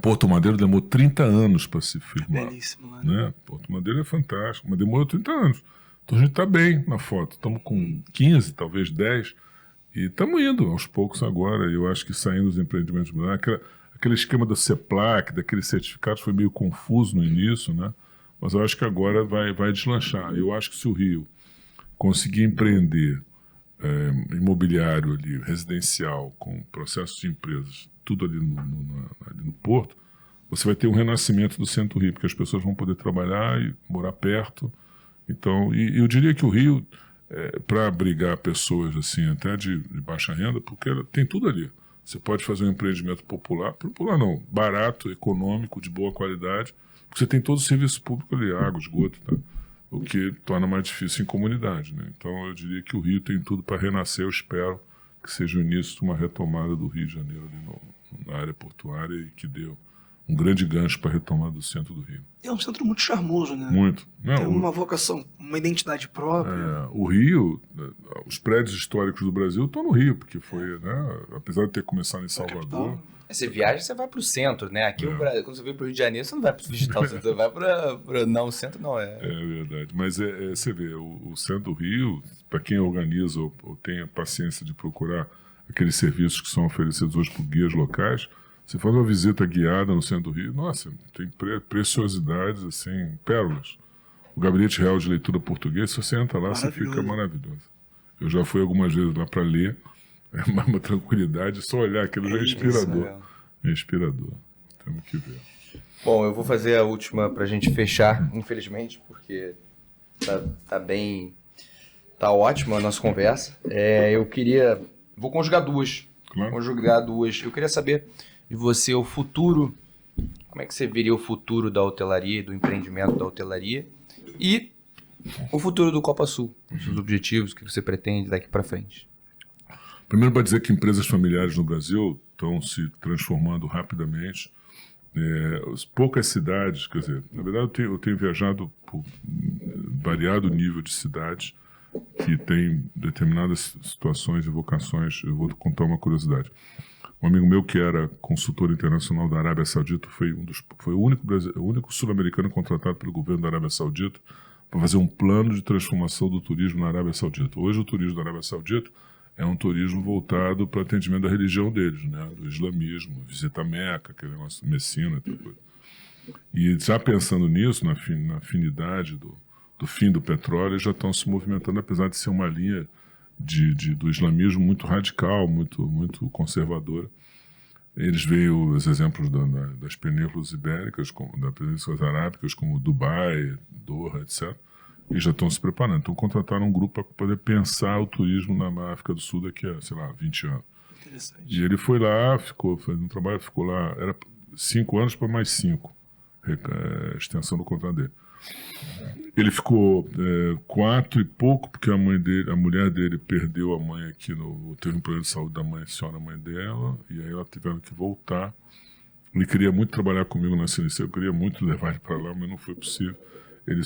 Porto Madeiro demorou 30 anos para se firmar. Belíssimo, né? Porto Madeiro é fantástico, mas demorou 30 anos. Então a gente está bem na foto, estamos com 15, talvez 10, e estamos indo aos poucos agora. Eu acho que saindo dos empreendimentos, aquele esquema do CEPLAC, daqueles certificados, foi meio confuso no início, né? Mas eu acho que agora vai deslanchar. Eu acho que se o Rio conseguir empreender imobiliário ali, residencial, com processos de empresas, tudo ali no Porto, você vai ter um renascimento do centro do Rio, porque as pessoas vão poder trabalhar e morar perto. Então, e eu diria que o Rio, para abrigar pessoas assim, até de baixa renda, porque tem tudo ali. Você pode fazer um empreendimento popular não, barato, econômico, de boa qualidade, porque você tem todo o serviço público ali, água, esgoto, tá? O que torna mais difícil em comunidade, né? Então eu diria que o Rio tem tudo para renascer. Eu espero que seja o início de uma retomada do Rio de Janeiro ali na área portuária e que dê um grande gancho para a retomada do centro do Rio. É um centro muito charmoso, né? Muito. Tem uma vocação, uma identidade própria. O Rio, os prédios históricos do Brasil estão no Rio, porque foi, né? Apesar de ter começado em Salvador... Você viaja, você vai para o centro, né? Aqui no Brasil, quando você vem para o Rio de Janeiro, você não vai visitar o centro, você vai para... Não, o centro não é... É verdade, mas você vê, o centro do Rio, para quem organiza ou tem a paciência de procurar aqueles serviços que são oferecidos hoje por guias locais, você faz uma visita guiada no centro do Rio, nossa, tem preciosidades, assim, pérolas. O Gabinete Real de Leitura Português, se você entra lá, você fica maravilhoso. Eu já fui algumas vezes lá para ler, é uma tranquilidade, só olhar aquilo já é inspirador. É inspirador. Temos que ver. Bom, eu vou fazer a última pra gente fechar, infelizmente, porque tá bem... Tá ótima a nossa conversa. Vou conjugar duas. Claro. Eu queria saber de você o futuro, como é que você veria o futuro da hotelaria, do empreendimento da hotelaria e o futuro do Copa Sul, os seus objetivos que você pretende daqui para frente. Primeiro, para dizer que empresas familiares no Brasil estão se transformando rapidamente. Poucas cidades, quer dizer, na verdade eu tenho viajado por variado nível de cidades que tem determinadas situações e vocações. Eu vou contar uma curiosidade. Um amigo meu que era consultor internacional da Arábia Saudita foi o único sul-americano contratado pelo governo da Arábia Saudita para fazer um plano de transformação do turismo na Arábia Saudita. Hoje o turismo da Arábia Saudita é um turismo voltado para atendimento da religião deles, né? Do islamismo, visita a Meca, aquele negócio de Messina, tal coisa. E já pensando nisso, na afinidade do fim do petróleo, eles já estão se movimentando, apesar de ser uma linha do islamismo muito radical, muito conservadora. Eles veem os exemplos das penínsulas ibéricas, das penínsulas arábicas, como Dubai, Doha, etc., e já estão se preparando. Então contrataram um grupo para poder pensar o turismo na África do Sul daqui a, 20 anos. Interessante. E ele foi lá, fez um trabalho, ficou lá, era 5 anos para mais 5, extensão do contrato dele. Ele ficou 4 e pouco, porque a mulher dele perdeu a mãe aqui, teve um problema de saúde da mãe, a senhora mãe dela, e aí ela tiveram que voltar. Ele queria muito trabalhar comigo na CNC, eu queria muito levar ele para lá, mas não foi possível. Ele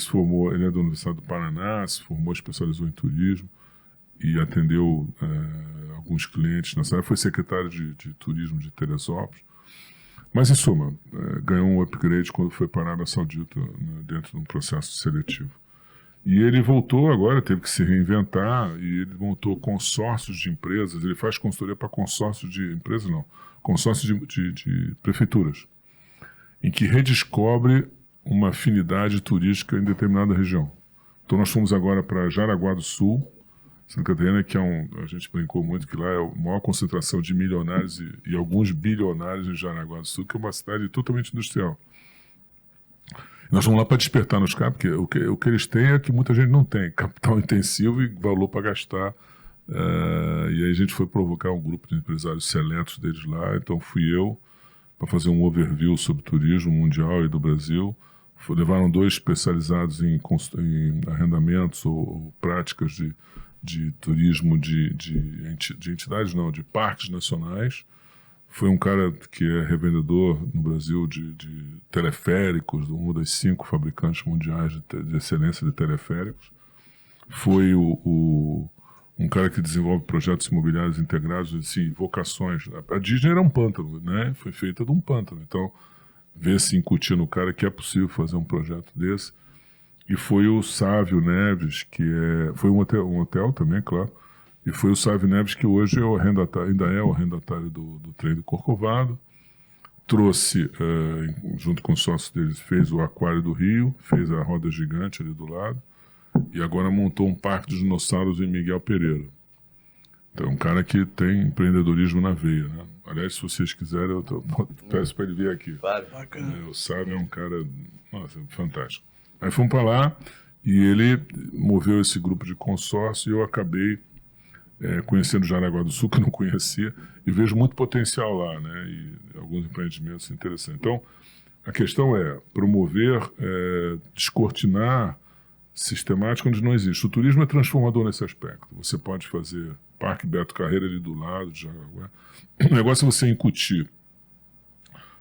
é da Universidade do Paraná, se formou, especializou em turismo e atendeu alguns clientes nessa área. Foi secretário de turismo de Teresópolis. Mas, em suma, ganhou um upgrade quando foi para a Arábia Saudita, né, dentro de um processo seletivo. E ele voltou agora, teve que se reinventar, e ele montou consórcios de empresas. Ele faz consultoria para consórcios de empresas, não, consórcios de prefeituras, em que redescobre uma afinidade turística em determinada região. Então nós fomos agora para Jaraguá do Sul, Santa Catarina, que a gente brincou muito que lá é a maior concentração de milionários e alguns bilionários em Jaraguá do Sul, que é uma cidade totalmente industrial. Nós vamos lá para despertar nos caras, porque o que eles têm é que muita gente não tem, capital intensivo e valor para gastar. E aí a gente foi provocar um grupo de empresários seletos deles lá, então fui eu, para fazer um overview sobre turismo mundial e do Brasil. Levaram 2 especializados em arrendamentos ou práticas de turismo de entidades, não, de parques nacionais. Foi um cara que é revendedor no Brasil de teleféricos, uma das 5 fabricantes mundiais de excelência de teleféricos. Foi um cara que desenvolve projetos imobiliários integrados, assim, vocações. A Disney era um pântano, né? Foi feita de um pântano. Então, ver-se incutir no cara que é possível fazer um projeto desse. E foi o Sávio Neves, foi um hotel também, claro. E foi o Sávio Neves que hoje ainda é o arrendatário do trem do Corcovado. Trouxe, junto com os sócios deles, fez o Aquário do Rio, fez a roda gigante ali do lado. E agora montou um parque de dinossauros em Miguel Pereira. Então, um cara que tem empreendedorismo na veia, né? Aliás, se vocês quiserem, eu peço para ele vir aqui. Claro. O Sábio é um cara, nossa, fantástico. Aí fomos para lá e ele moveu esse grupo de consórcio e eu acabei conhecendo Jaraguá do Sul, que eu não conhecia, e vejo muito potencial lá, né? E alguns empreendimentos interessantes. Então, a questão é promover, descortinar sistemática onde não existe. O turismo é transformador nesse aspecto. Você pode fazer Parque Beto Carreira ali do lado de Jaraguá. O negócio é você incutir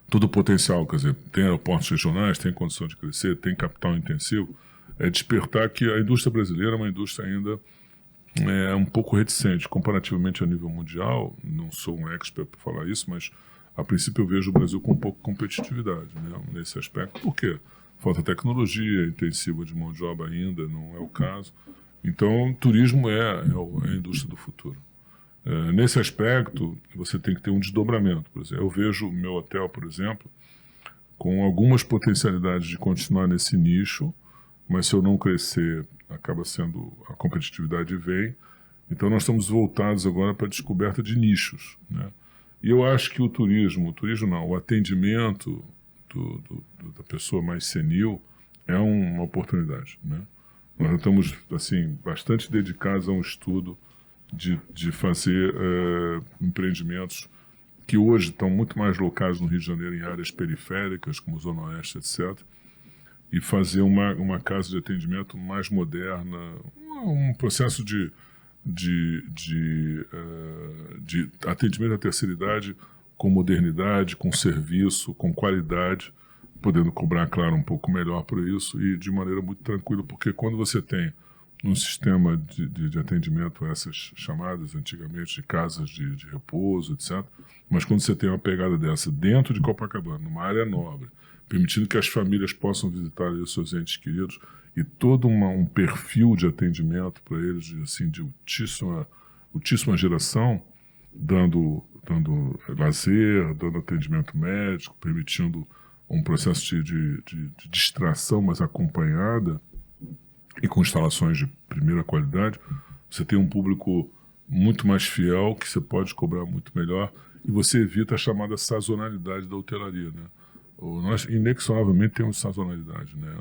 todo o potencial, quer dizer, tem aeroportos regionais, tem condição de crescer, tem capital intensivo, é despertar que a indústria brasileira é uma indústria ainda um pouco reticente, comparativamente a nível mundial. Não sou um expert para falar isso, mas a princípio eu vejo o Brasil com pouca competitividade, né, nesse aspecto. Por quê? Falta tecnologia intensiva de mão de obra ainda, não é o caso. Então, turismo é a indústria do futuro. Nesse aspecto, você tem que ter um desdobramento. Por exemplo, eu vejo o meu hotel, por exemplo, com algumas potencialidades de continuar nesse nicho, mas se eu não crescer, acaba sendo a competitividade vem. Então, nós estamos voltados agora para a descoberta de nichos, né? E eu acho que o atendimento da pessoa mais senil é uma oportunidade, né? Nós estamos assim, bastante dedicados a um estudo de fazer empreendimentos que hoje estão muito mais locados no Rio de Janeiro em áreas periféricas, como Zona Oeste, etc., e fazer uma casa de atendimento mais moderna, um processo de atendimento à terceira idade com modernidade, com serviço, com qualidade, podendo cobrar, claro, um pouco melhor por isso e de maneira muito tranquila, porque quando você tem um sistema de atendimento a essas chamadas antigamente de casas de repouso, etc., mas quando você tem uma pegada dessa dentro de Copacabana, numa área nobre, permitindo que as famílias possam visitar ali os seus entes queridos e todo um perfil de atendimento para eles, assim, de altíssima geração, dando lazer, dando atendimento médico, permitindo um processo de distração mais acompanhada e com instalações de primeira qualidade, você tem um público muito mais fiel, que você pode cobrar muito melhor, e você evita a chamada sazonalidade da hotelaria, né? Nós, inexoravelmente, temos sazonalidade, né?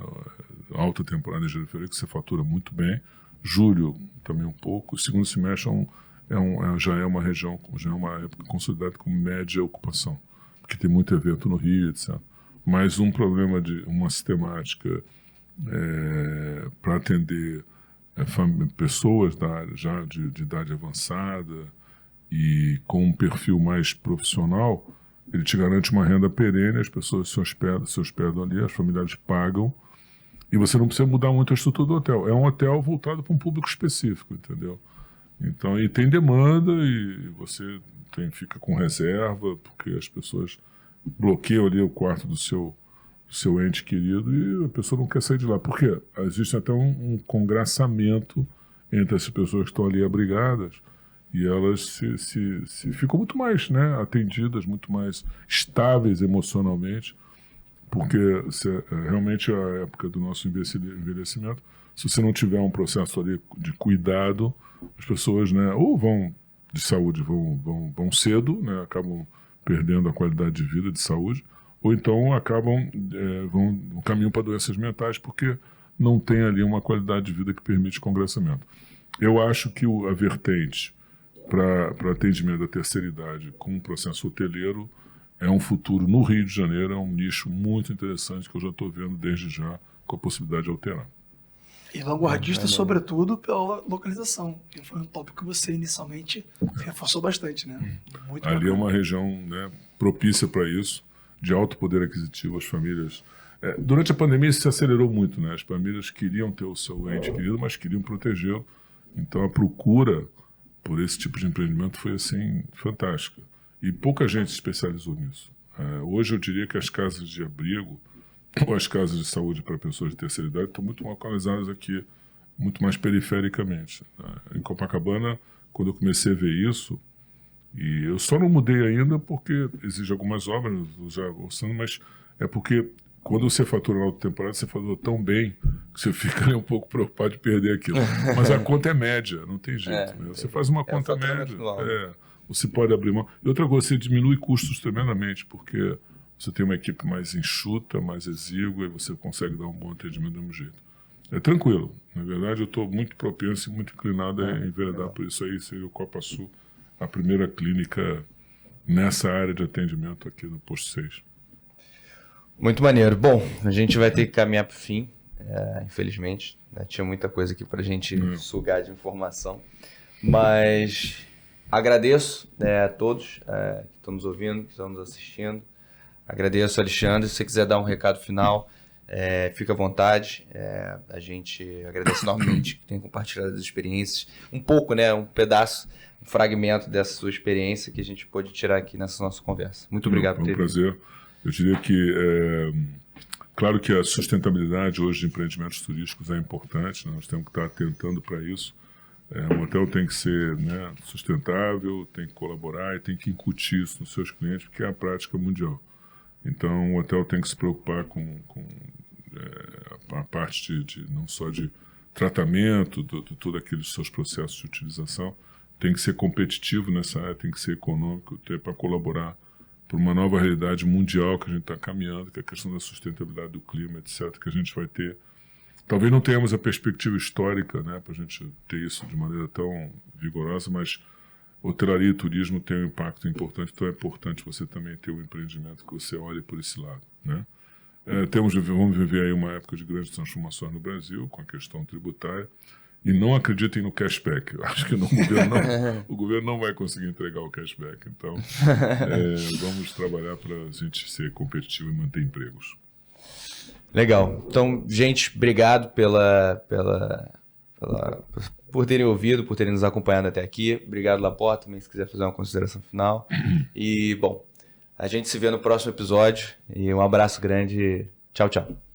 A alta temporada de janeiro que você fatura muito bem, julho também um pouco, o segundo semestre já é uma região, já é uma época consolidada como média ocupação, porque tem muito evento no Rio, etc. Mas um problema de uma sistemática para atender pessoas da área já de idade avançada e com um perfil mais profissional, ele te garante uma renda perene, as pessoas se hospedam ali, as familiares pagam, e você não precisa mudar muito a estrutura do hotel. É um hotel voltado para um público específico, entendeu? Então, e tem demanda, e você fica com reserva, porque as pessoas bloqueiam ali o quarto do seu ente querido e a pessoa não quer sair de lá. Por quê? Existe até um congraçamento entre as pessoas que estão ali abrigadas, e elas se ficam muito mais, né, atendidas, muito mais estáveis emocionalmente, porque realmente é a época do nosso envelhecimento. Se você não tiver um processo ali de cuidado, as pessoas, né, ou vão de saúde, vão cedo, né, acabam perdendo a qualidade de vida, de saúde, ou então vão no caminho para doenças mentais, porque não tem ali uma qualidade de vida que permite congressamento. Eu acho que a vertente para atendimento da terceira idade com o processo hoteleiro é um futuro no Rio de Janeiro, é um nicho muito interessante que eu já estou vendo desde já, com a possibilidade de alterar. E vanguardista, sobretudo, pela localização, que foi um tópico que você inicialmente reforçou bastante, né? Muito Ali bacana. é uma região, né, propícia para isso, de alto poder aquisitivo. As famílias... durante a pandemia isso se acelerou muito, né? As famílias queriam ter o seu ente querido, mas queriam protegê-lo. Então a procura por esse tipo de empreendimento foi assim fantástica. E pouca gente se especializou nisso. Hoje eu diria que as casas de abrigo ou as casas de saúde para pessoas de terceira idade estão muito localizadas aqui, muito mais perifericamente. Em Copacabana, quando eu comecei a ver isso, e eu só não mudei ainda porque exige algumas obras, já orçando, mas é porque quando você fatura na alta temporada, você fatura tão bem que você fica um pouco preocupado de perder aquilo. Mas a conta é média, não tem jeito. Né? Você faz uma conta média, você pode abrir mão. E outra coisa, você diminui custos tremendamente, porque você tem uma equipe mais enxuta, mais exígua, e você consegue dar um bom atendimento do mesmo jeito. É tranquilo. Na verdade, eu estou muito propenso e muito inclinado a enveredar por isso aí. Seria o Copa Sul, a primeira clínica nessa área de atendimento aqui no Posto 6. Muito maneiro. Bom, a gente vai ter que caminhar para o fim, infelizmente. Né? Tinha muita coisa aqui para a gente sugar de informação. Mas agradeço a todos que estão nos ouvindo, que estão nos assistindo. Agradeço, Alexandre. Se você quiser dar um recado final, fica à vontade. A gente agradece enormemente que tenha compartilhado as experiências. Um pouco, né? Um pedaço, um fragmento dessa sua experiência que a gente pôde tirar aqui nessa nossa conversa. Muito obrigado por ter vindo. Foi um prazer. Eu diria que, claro que a sustentabilidade hoje de empreendimentos turísticos é importante, né? Nós temos que estar atentando para isso. Um hotel tem que ser, né, sustentável, tem que colaborar e tem que incutir isso nos seus clientes, porque é a prática mundial. Então, o hotel tem que se preocupar com a parte de não só de tratamento, de todos aqueles seus processos de utilização, tem que ser competitivo nessa área, tem que ser econômico, para colaborar para uma nova realidade mundial que a gente está caminhando, que é a questão da sustentabilidade do clima, etc., que a gente vai ter. Talvez não tenhamos a perspectiva histórica, né, para a gente ter isso de maneira tão vigorosa, mas hotelaria e turismo tem um impacto importante, então é importante você também ter um empreendimento que você olhe por esse lado. Né? Vamos viver aí uma época de grandes transformações no Brasil, com a questão tributária, e não acreditem no cashback. Eu acho que o governo não vai conseguir entregar o cashback. Então, vamos trabalhar para a gente ser competitivo e manter empregos. Legal. Então, gente, obrigado por terem ouvido, por terem nos acompanhado até aqui. Obrigado, Laporta, também, se quiser fazer uma consideração final. E, bom, a gente se vê no próximo episódio. E um abraço grande. Tchau, tchau.